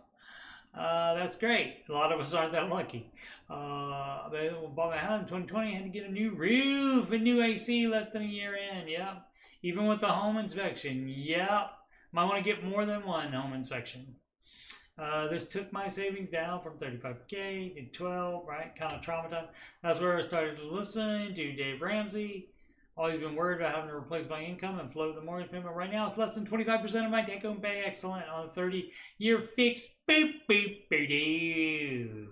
That's great. A lot of us aren't that lucky. Bought my house in 2020, had to get a new roof, a new AC less than a year in. Yeah. Even with the home inspection, yep. Might want to get more than one home inspection. This took my savings down from 35K to 12, right? Kind of traumatized. That's where I started to listen to Dave Ramsey. Always been worried about having to replace my income and float the mortgage payment. Right now, it's less than 25% of my take-home pay. Excellent. On a 30-year fix. Boop, boop, boop, doo.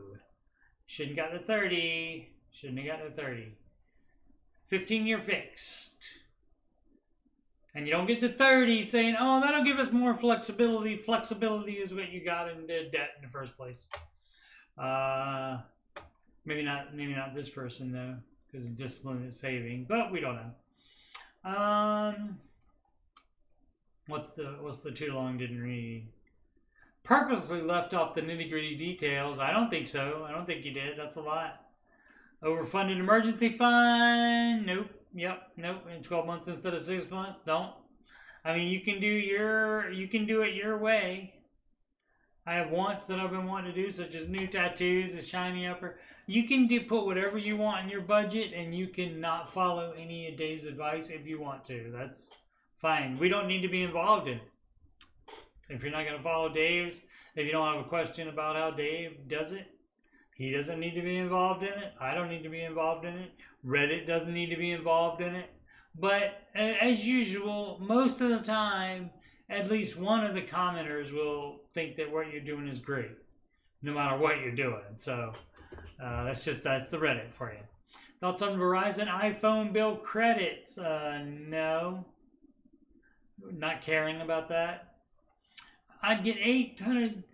Shouldn't got the 30. Shouldn't have got the 30. 15-year fixed. And you don't get the 30 saying, oh, that'll give us more flexibility. Flexibility is what you got into debt in the first place. Maybe not this person, though, because discipline is saving. But we don't know. What's the too long didn't read? Purposely left off the nitty-gritty details. I don't think so. I don't think you did. That's a lot. Overfunded emergency fund. Nope. Yep, nope. In 12 months instead of 6 months. Don't. I mean, you can do it your way. I have wants that I've been wanting to do, such as new tattoos, a shiny upper. You can put whatever you want in your budget, and you can not follow any of Dave's advice if you want to. That's fine. We don't need to be involved in it. If you're not going to follow Dave's, if you don't have a question about how Dave does it, he doesn't need to be involved in it. I don't need to be involved in it. Reddit doesn't need to be involved in it. But as usual, most of the time, at least one of the commenters will think that what you're doing is great, no matter what you're doing. So that's the Reddit for you. Thoughts on Verizon iPhone bill credits? No. Not caring about that. I'd get 800...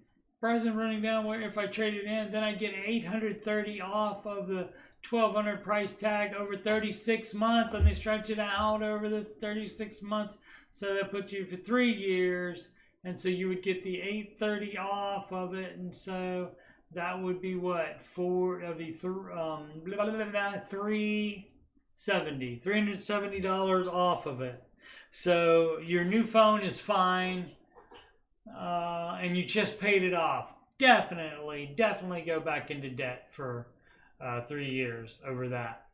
Verizon running down where if I traded in, then I get 830 off of the 1,200 price tag over 36 months, and they stretch it out over this 36 months, so that puts you for 3 years, and so you would get the 830 off of it, and so that would be what? $370 off of it. So your new phone is fine. And you just paid it off. Definitely go back into debt for 3 years over that.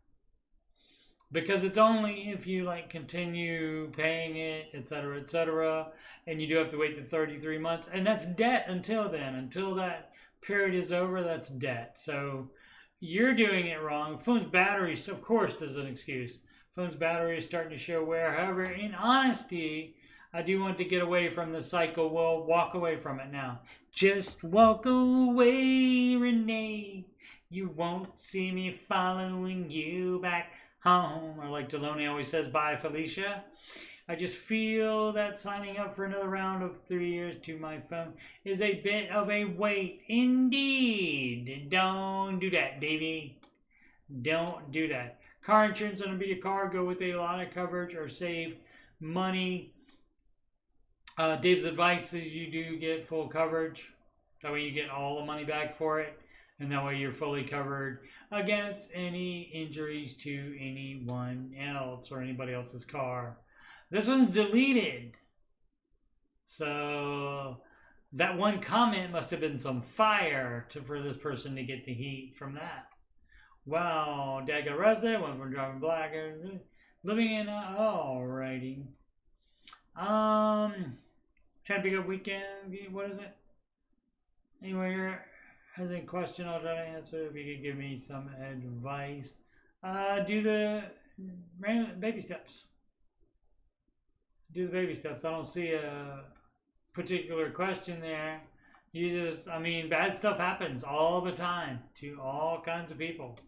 Because it's only if you continue paying it, etc., and you do have to wait the 33 months, and that's debt until then, until that period is over, that's debt. So you're doing it wrong. Phone's battery, of course, there's an excuse. Phone's battery is starting to show wear. However, in honesty, I do want to get away from the cycle. We'll walk away from it now. Just walk away, Renee. You won't see me following you back home. Or like Deloney always says, bye, Felicia. I just feel that signing up for another round of 3 years to my phone is a bit of a wait. Indeed. Don't do that, Davey. Don't do that. Car insurance on a beat a car. Go with a lot of coverage or save money. Dave's advice is you do get full coverage. That way you get all the money back for it. And that way you're fully covered against any injuries to anyone else or anybody else's car. This one's deleted. So that one comment must have been some fire for this person to get the heat from that. Wow, Dad got arrested, went from driving black, living in alrighty. Trying to pick up weekend, what is it? Anyway, here has a question I'll try to answer if you could give me some advice. Do the baby steps. Do the baby steps. I don't see a particular question there. You just, I mean, bad stuff happens all the time to all kinds of people.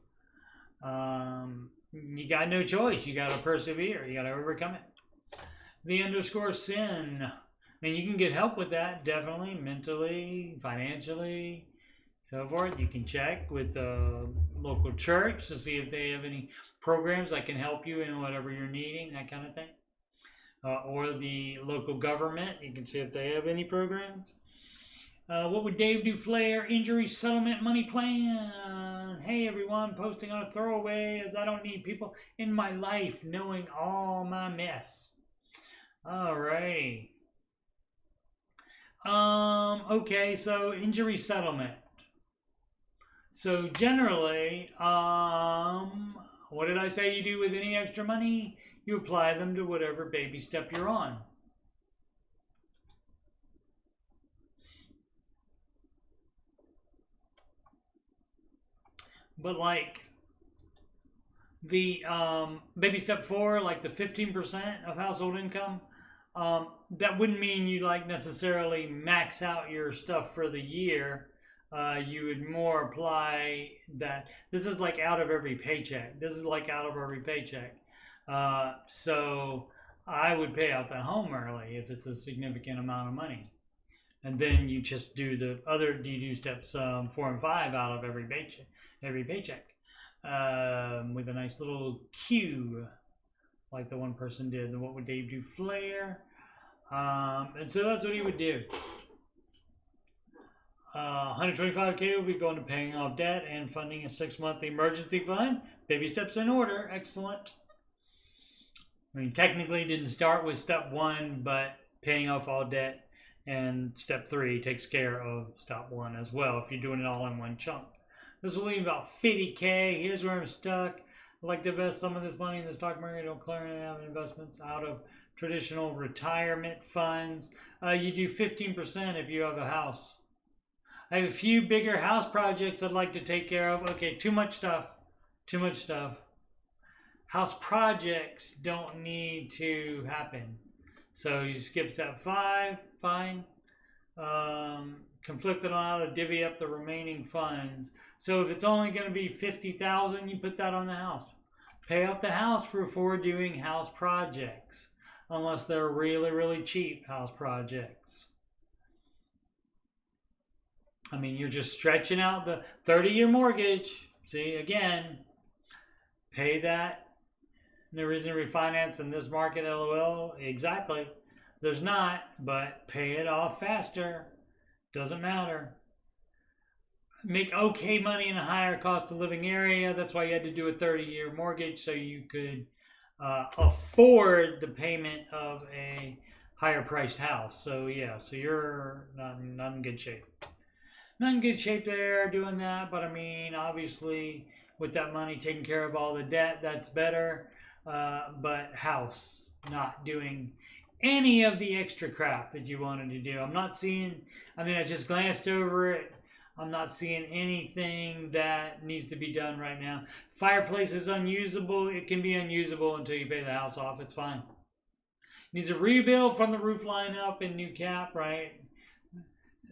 You got no choice. You got to persevere. You got to overcome it. The underscore sin. I mean, you can get help with that, definitely, mentally, financially, so forth. You can check with a local church to see if they have any programs that can help you in whatever you're needing, that kind of thing. Or the local government. You can see if they have any programs. What would Dave do? Flair injury settlement money plan. Hey everyone, posting on a throwaway as I don't need people in my life knowing all my mess. Alrighty. Okay, so injury settlement. So generally, what did I say you do with any extra money? You apply them to whatever baby step you're on. But like the baby step 4, like the 15% of household income, that wouldn't mean you like necessarily max out your stuff for the year. You would more apply that. This is like out of every paycheck. So I would pay off the home early if it's a significant amount of money. And then you just do the other, you do steps 4 and 5 out of every paycheck, with a nice little cue, like the one person did. And what would Dave do? Flair. And so that's what he would do. 125K will be going to paying off debt and funding a 6-month emergency fund. Baby steps in order. Excellent. I mean, technically didn't start with step 1, but paying off all debt. And step 3 takes care of step 1 as well if you're doing it all in one chunk. This will leave about 50K. Here's where I'm stuck. I'd like to invest some of this money in the stock market. Don't currently have investments out of traditional retirement funds. You do 15% if you have a house. I have a few bigger house projects I'd like to take care of. Okay, too much stuff. House projects don't need to happen. So you skip step 5, fine. Conflicted on how to divvy up the remaining funds. So if it's only going to be $50,000, you put that on the house. Pay off the house before doing house projects, unless they're really, really cheap house projects. I mean, you're just stretching out the 30-year mortgage. See, again, pay that. There isn't a refinance in this market, LOL. Exactly. There's not, but pay it off faster. Doesn't matter. Make okay money in a higher cost of living area. That's why you had to do a 30-year mortgage, so you could afford the payment of a higher priced house. So yeah, so you're not in good shape. Not in good shape there doing that, but I mean, obviously, with that money taking care of all the debt, that's better. But house, not doing any of the extra crap that you wanted to do. I'm not seeing, I mean, I just glanced over it. I'm not seeing anything that needs to be done right now. Fireplace is unusable. It can be unusable until you pay the house off. It's fine. Needs a rebuild from the roof line up and new cap, right?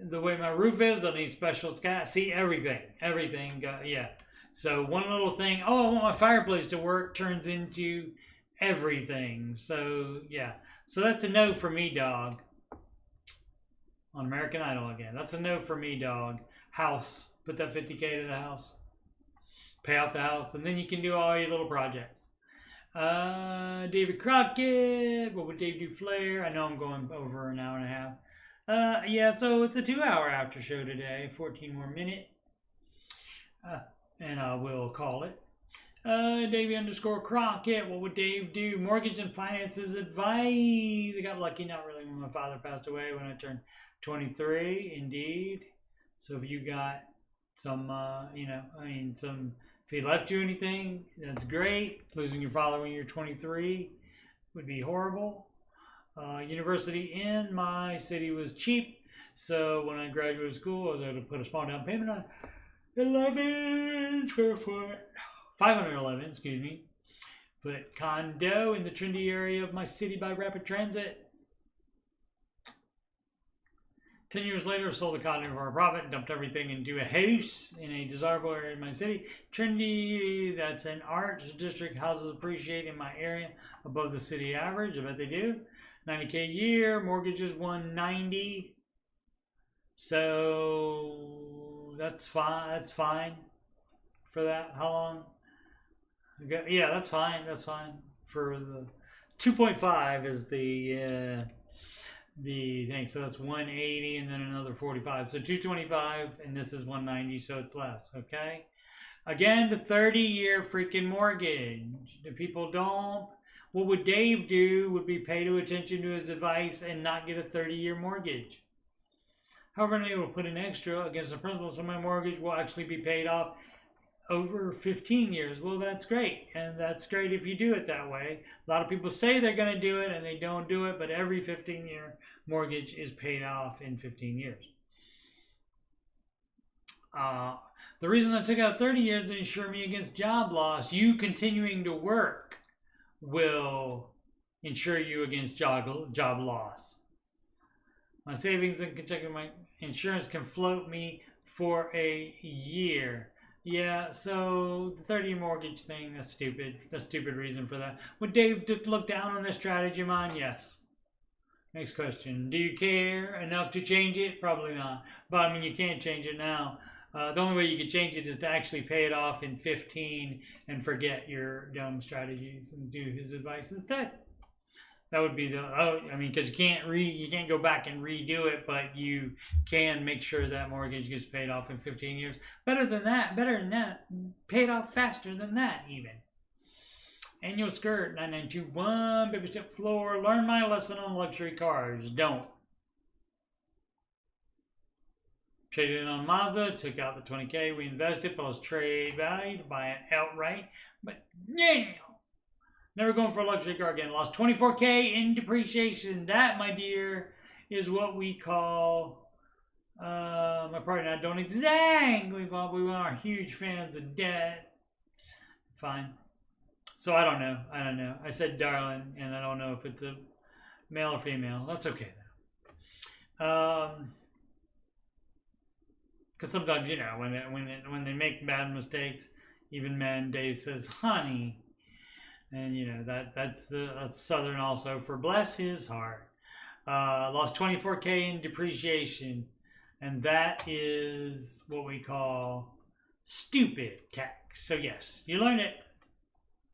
The way my roof is, they'll need special scat. See, everything. Yeah. So one little thing, oh, I want my fireplace to work, turns into everything. So, yeah. So that's a no for me, dog. On American Idol again. That's a no for me, dog. House. Put that 50K to the house. Pay off the house. And then you can do all your little projects. David Crockett. What would Dave do? Flair. I know I'm going over an hour and a half. Yeah, so it's a 2-hour after show today. 14 more minutes. And I will call it. Davey _ Crockett. What would Dave do? Mortgage and finances advice. I got lucky, not really, when my father passed away when I turned 23, indeed. So if you got some, if he left you anything, that's great. Losing your father when you're 23 would be horrible. University in my city was cheap, so when I graduated school, I was able to put a small down payment on 11 square foot, 511, excuse me. Put condo in the trendy area of my city by rapid transit. 10 years later, sold the condo for a profit, dumped everything into a house in a desirable area in my city. Trendy, that's an art district. Houses appreciate in my area above the city average. I bet they do. 90K a year, mortgage is 190. So that's fine. That's fine for that. How long? Yeah, that's fine. That's fine for the 2.5 is the thing. So that's 180 and then another 45. So 225 and this is 190. So it's less. Okay. Again, the 30-year freaking mortgage. The people don't. What would Dave do would be pay attention to his advice and not get a 30-year mortgage. However, I'm able to put an extra against the principal, so my mortgage will actually be paid off over 15 years. Well, that's great. And that's great if you do it that way. A lot of people say they're going to do it and they don't do it, but every 15-year mortgage is paid off in 15 years. The reason I took out 30 years to insure me against job loss, you continuing to work will insure you against job loss. My savings in Kentucky, my insurance can float me for a year. Yeah, so the 30-year mortgage thing, that's stupid. That's a stupid reason for that. Would Dave look down on this strategy of mine? Yes. Next question. Do you care enough to change it? Probably not. But I mean, you can't change it now. The only way you can change it is to actually pay it off in 15 and forget your dumb strategies and do his advice instead. That would be because you can't go back and redo it, but you can make sure that mortgage gets paid off in 15 years. Better than that, paid off faster than that even. Annual skirt 9921, baby step floor. Learn my lesson on luxury cars. Don't. Traded in on Mazda, took out the 20K, we invested plus trade value to buy it outright. But damn, never going for a luxury car again. Lost 24K in depreciation. That, my dear, is what we call, my partner and I don't exactly, but we are huge fans of debt. Fine. So I don't know. I said darling, and I don't know if it's a male or female. That's okay though. Because sometimes, when they make bad mistakes, even men, Dave says, honey. And, that's Southern also for bless his heart. Lost 24K in depreciation. And that is what we call stupid tax. So, yes, you learn it.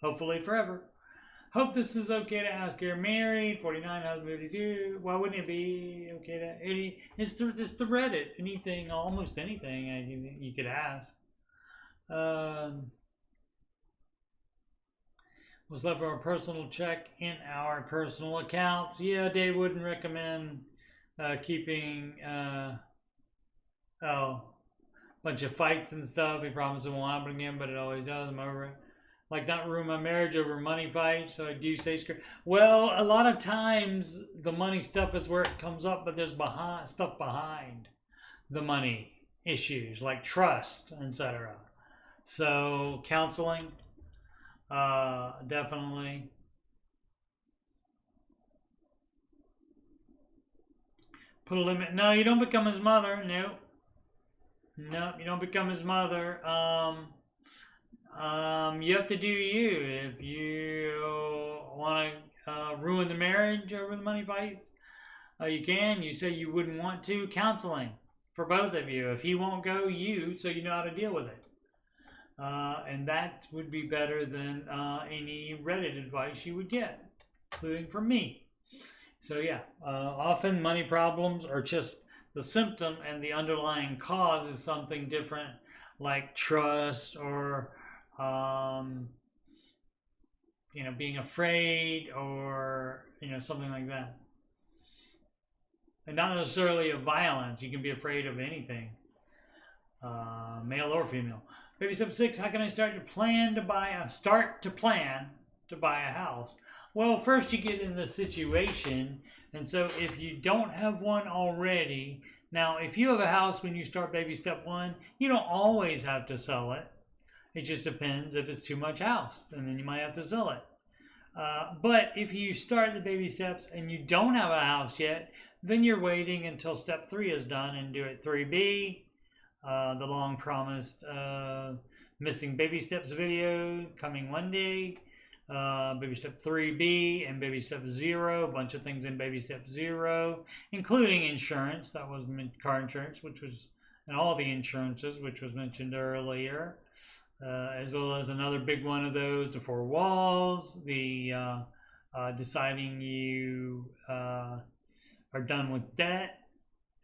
Hopefully forever. Hope this is okay to ask. You're married, 49, husband 52. Why wouldn't it be okay to? It's the Reddit. Anything, almost anything you could ask. Was left for a personal check in our personal accounts. Yeah, Dave wouldn't recommend keeping bunch of fights and stuff. He promised it won't happen again, but it always does. I'm over it. Like not ruin my marriage over money fights, so I do say screw. Well, a lot of times the money stuff is where it comes up, but there's stuff behind the money issues like trust, etc. So counseling, definitely. Put a limit. No, you don't become his mother. No. Nope, you don't become his mother. You have to do you. If you want to ruin the marriage over the money fights, you can. You say you wouldn't want to. Counseling for both of you. If he won't go, you, so you know how to deal with it. And that would be better than any Reddit advice you would get, including from me. So yeah, often money problems are just the symptom, and the underlying cause is something different, like trust or being afraid, or something like that. And not necessarily of violence. You can be afraid of anything, male or female. Baby step 6: how can I start to plan to buy a house? Well, first you get in the situation, and so if you don't have one already, now if you have a house when you start baby step 1, you don't always have to sell it. It just depends if it's too much house, and then you might have to sell it. But if you start the baby steps and you don't have a house yet, then you're waiting until step 3 is done and do it 3B, the long promised missing baby steps video coming one day. Baby step 3B and baby step 0, a bunch of things in baby step 0, including insurance. That was car insurance, and all the insurances, which was mentioned earlier, as well as another big one of those, the 4 walls, the deciding you are done with debt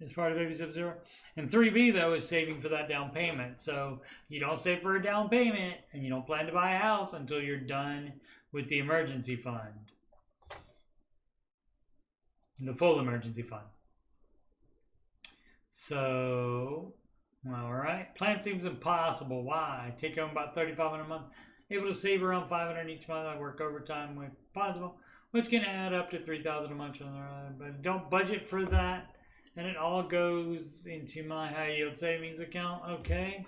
as part of baby step 0. And 3B, though, is saving for that down payment. So you don't save for a down payment and you don't plan to buy a house until you're done with the emergency fund, the full emergency fund. So, all right. Plan seems impossible. Why? I take home about $3,500 a month. Able to save around $500 each month. I work overtime when possible, which can add up to $3,000 a month. But don't budget for that, and it all goes into my high yield savings account. Okay.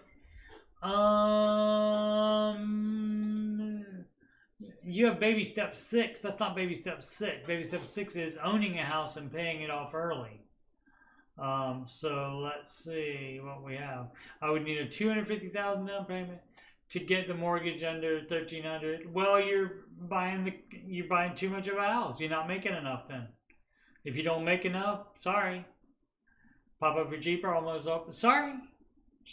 You have baby step 6. That's not baby step 6. Baby step 6 is owning a house and paying it off early. So let's see what we have. I would need a $250,000 down payment to get the mortgage under $1,300. Well, you're buying too much of a house. You're not making enough then. If you don't make enough, sorry. Pop up your cheaper, almost open. Sorry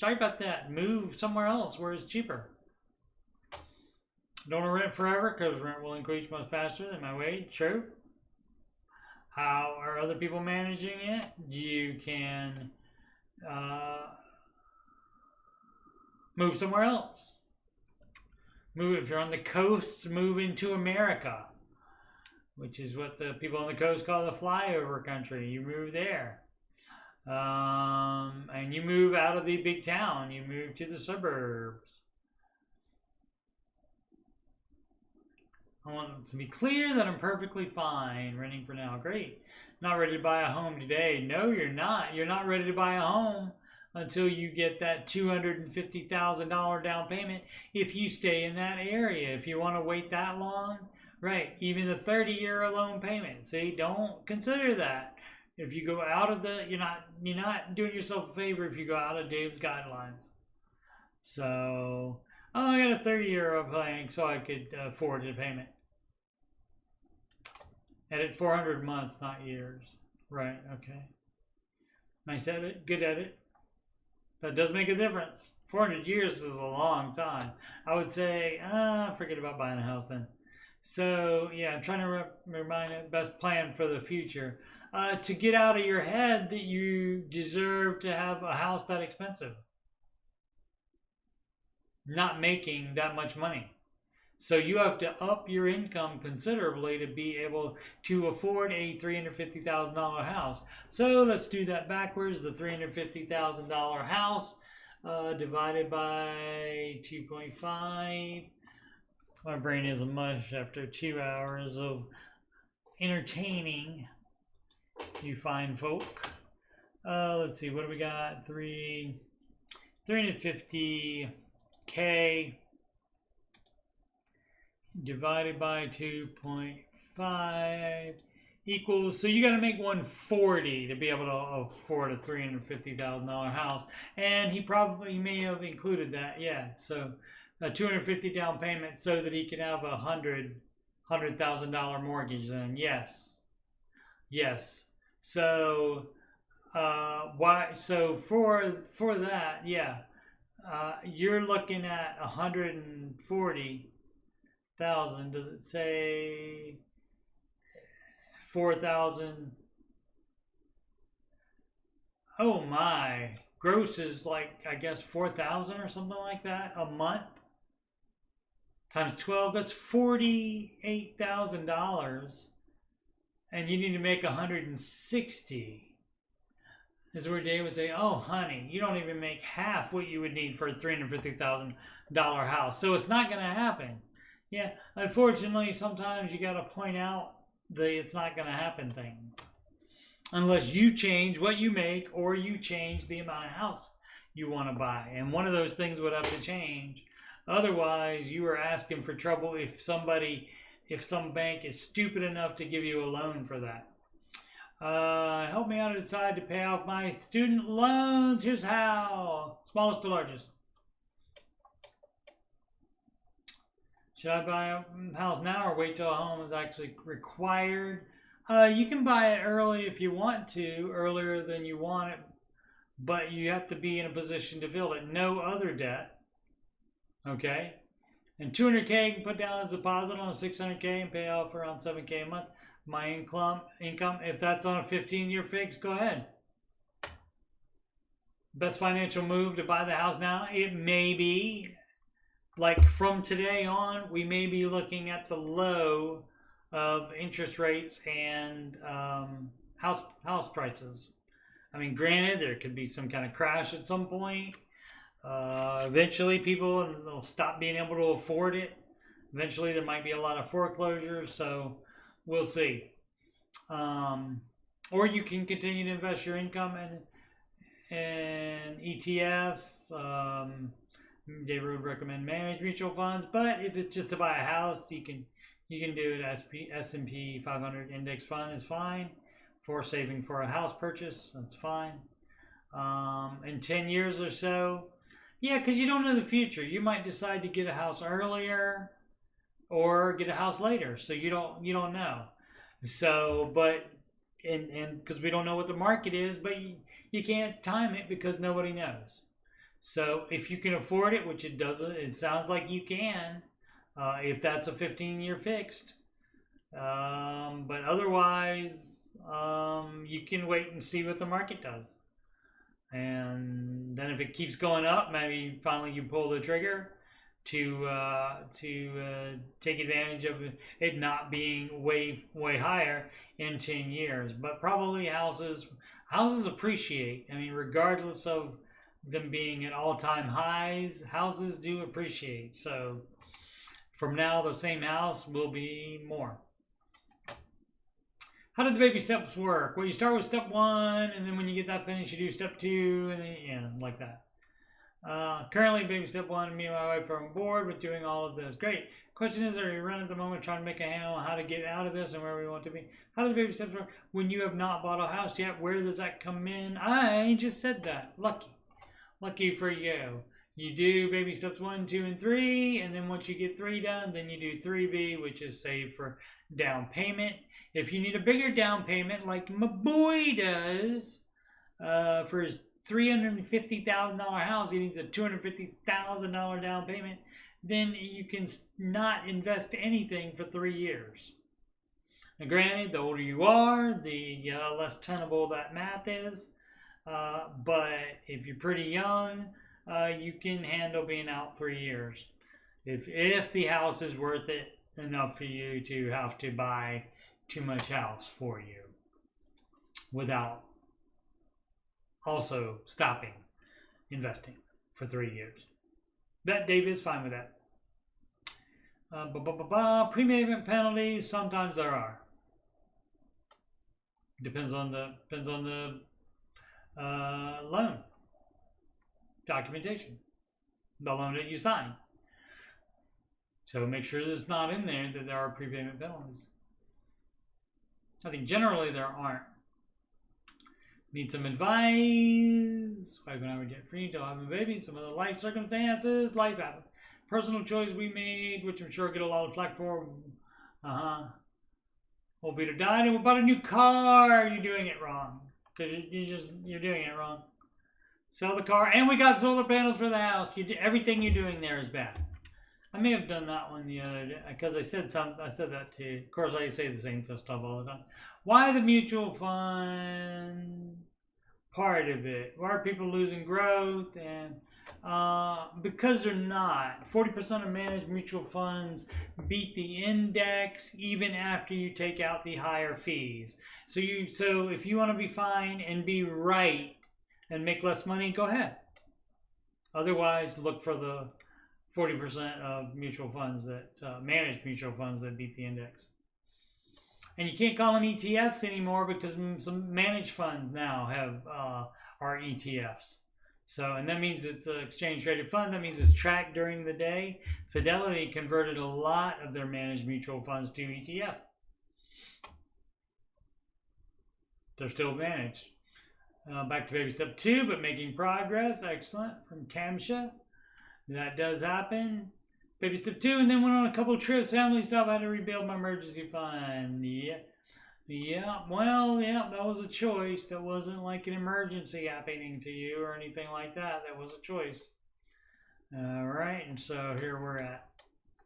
about that. Move somewhere else where it's cheaper. Don't want to rent forever because rent will increase much faster than my wage. True. How are other people managing it? You can move somewhere else. If you're on the coast, move into America, which is what the people on the coast call the flyover country. You move there. And you move out of the big town. You move to the suburbs. I want to be clear that I'm perfectly fine renting for now. Great. Not ready to buy a home today. No, you're not. You're not ready to buy a home until you get that $250,000 down payment if you stay in that area. If you want to wait that long, right, even the 30-year loan payment. See, don't consider that. If you go out of you're not doing yourself a favor if you go out of Dave's guidelines. So, I got a 30-year plan so I could afford the payment. Edit 400 months, not years. Right, okay. Nice edit, good edit. That does make a difference. 400 years is a long time. I would say, forget about buying a house then. So, yeah, I'm trying to remind it, best plan for the future. To get out of your head that you deserve to have a house that expensive. Not making that much money. So you have to up your income considerably to be able to afford a $350,000 house. So let's do that backwards. The $350,000 house divided by 2.5. My brain is a mush after 2 hours of entertaining you fine folk. Let's see, what do we got? 3 350K divided by 2.5 equals, so you got to make 140 to be able to afford a $350,000 house. And he may have included that, yeah. So a $250 down payment so that he can have a $100,000 mortgage. Then yes. So why? So for that, yeah, you're looking at 140,000. Does it say 4,000? Oh my! Gross is like, I guess, 4,000 or something like that a month. Times 12, that's $48,000, and you need to make 160. This is where Dave would say, "Oh, honey, you don't even make half what you would need for a $350,000 house, so it's not going to happen." Yeah, unfortunately, sometimes you got to point out the "it's not going to happen" things, unless you change what you make or you change the amount of house you want to buy, and one of those things would have to change. Otherwise, you are asking for trouble if some bank is stupid enough to give you a loan for that. Help me out to decide to pay off my student loans. Here's how. Smallest to largest. Should I buy a house now or wait till a home is actually required? You can buy it early if you want to, earlier than you want it, but you have to be in a position to fill it. No other debt. Okay? And 200K you can put down as a deposit on a 600K and pay off around 7K a month. My income, if that's on a 15-year fix, go ahead. Best financial move to buy the house now? It may be, like from today on, we may be looking at the low of interest rates and house prices. I mean, granted, there could be some kind of crash at some point. Eventually, people will stop being able to afford it. Eventually, there might be a lot of foreclosures, so we'll see. Or you can continue to invest your income in ETFs. David would recommend managed mutual funds, but if it's just to buy a house, you can do it. S&P 500 index fund is fine for saving for a house purchase. That's fine. In 10 years or so, yeah, because you don't know the future. You might decide to get a house earlier or get a house later, so you don't know. So, but and because we don't know what the market is, but you can't time it because nobody knows. So if you can afford it, which it doesn't, it sounds like you can, if that's a 15-year fixed. But otherwise, you can wait and see what the market does. And then if it keeps going up, maybe finally you pull the trigger to take advantage of it not being way higher in 10 years. But probably houses appreciate. I mean, regardless of them being at all-time highs, houses do appreciate. So from now, the same house will be more. How did the baby steps work? Well, you start with step 1, and then when you get that finished, you do step 2, and then, like that. Currently, baby step 1, me and my wife are on board with doing all of this. Great. Question is, are you running at the moment trying to make a handle on how to get out of this and where we want to be? How do the baby steps work? When you have not bought a house yet, where does that come in? I just said that. Lucky for you. You do baby steps 1, 2, and 3, and then once you get 3 done, then you do 3B, which is save for down payment. If you need a bigger down payment, like my boy does, for his $350,000 house, he needs a $250,000 down payment, then you can not invest anything for 3 years. Now, granted, the older you are, the less tenable that math is, but if you're pretty young, you can handle being out 3 years. If the house is worth it enough for you to have to buy too much house for you without also stopping investing for 3 years. That Dave is fine with that. Prepayment penalties, sometimes there are. Depends on the loan. documentation, the loan that you sign. So make sure it's not in there that there are prepayment penalties. I think generally there aren't. Need some advice. Wife and I were debt free until having a baby. Some other life circumstances. Life happened. Personal choice we made, which I'm sure I'll get a lot of flack for. We'll be to die and we bought a new car. You're doing it wrong. Because you're doing it wrong. Sell the car. And we got solar panels for the house. Everything you're doing there is bad. I may have done that one the other day because I said that too. Of course, I say the same stuff all the time. Why the mutual fund part of it? Why are people losing growth? And because they're not. 40% of managed mutual funds beat the index even after you take out the higher fees. So if you want to be fine and be right and make less money, go ahead. Otherwise, look for the 40% of mutual funds that managed mutual funds that beat the index. And you can't call them ETFs anymore because some managed funds now have are ETFs. So, and that means it's an exchange traded fund. That means it's tracked during the day. Fidelity converted a lot of their managed mutual funds to ETF. They're still managed. Back to baby step 2, but making progress. Excellent. From Tamsha. That does happen. Baby step 2, and then went on a couple trips, family stuff. I had to rebuild my emergency fund. Yeah. Well, that was a choice. That wasn't like an emergency happening to you or anything like that. That was a choice. All right, and so here we're at.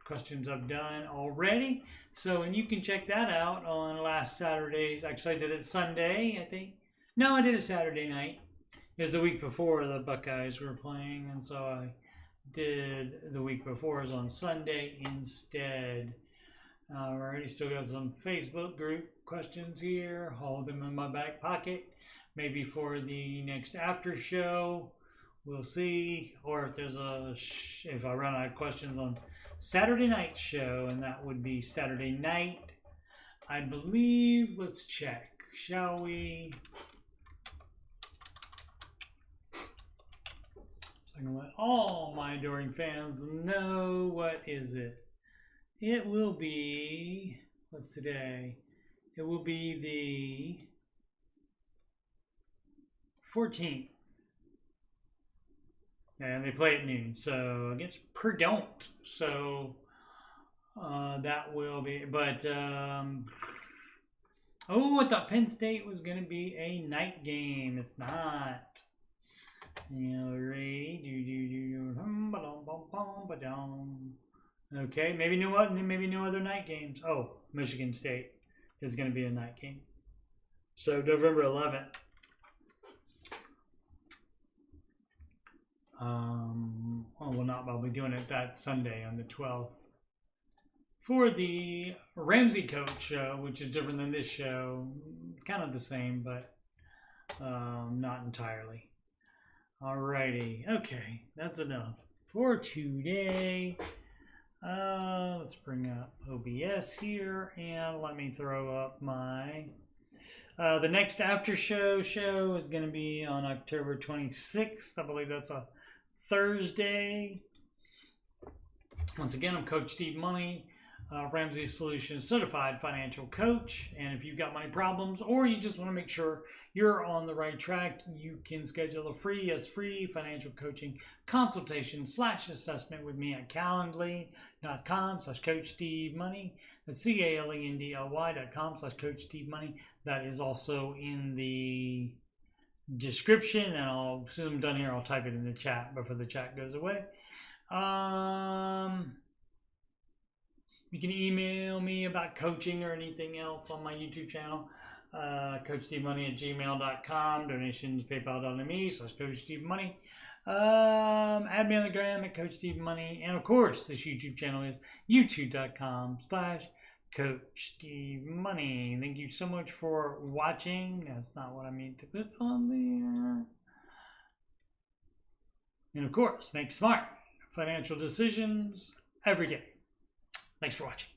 Questions I've done already. So, and you can check that out on last Saturday's. Actually, I did it Sunday, I think. No, I did it Saturday night. It was the week before the Buckeyes were playing, and so I did the week before is on Sunday instead. Alrighty, still got some Facebook group questions here. Hold them in my back pocket. Maybe for the next after show, we'll see. Or if there's if I run out of questions on Saturday night show, and that would be Saturday night, I believe. Let's check, shall we? I can let all my adoring fans know. What is it? It will be, what's today? It will be the 14th. And they play at noon, so against Purdue. So that will be, but I thought Penn State was going to be a night game. It's not. Okay, maybe no other night games. Oh, Michigan State is going to be a night game. So November 11th. I'll be doing it that Sunday on the 12th for the Ramsey Coach show, which is different than this show. Kind of the same, but not entirely. Alrighty, okay, that's enough for today. Let's bring up OBS here, and let me throw up my the next after show is going to be on October 26th. I believe that's a Thursday. Once again, I'm Coach Steve Money, Ramsey Solutions Certified Financial Coach. And if you've got money problems or you just want to make sure you're on the right track, you can schedule a free financial coaching consultation / assessment with me at calendly.com/Coach Steve Money. That's calendly.com/Coach Steve Money. That is also in the description, and I'll soon I'm done here. I'll type it in the chat before the chat goes away. You can email me about coaching or anything else on my YouTube channel, CoachSteveMoney@gmail.com. Donations, PayPal.me/Coach Steve Money. Add me on the gram at Coach Steve Money. And of course, this YouTube channel is YouTube.com/Coach Steve Money. Thank you so much for watching. That's not what I mean to put on there. And of course, make smart financial decisions every day. Thanks for watching.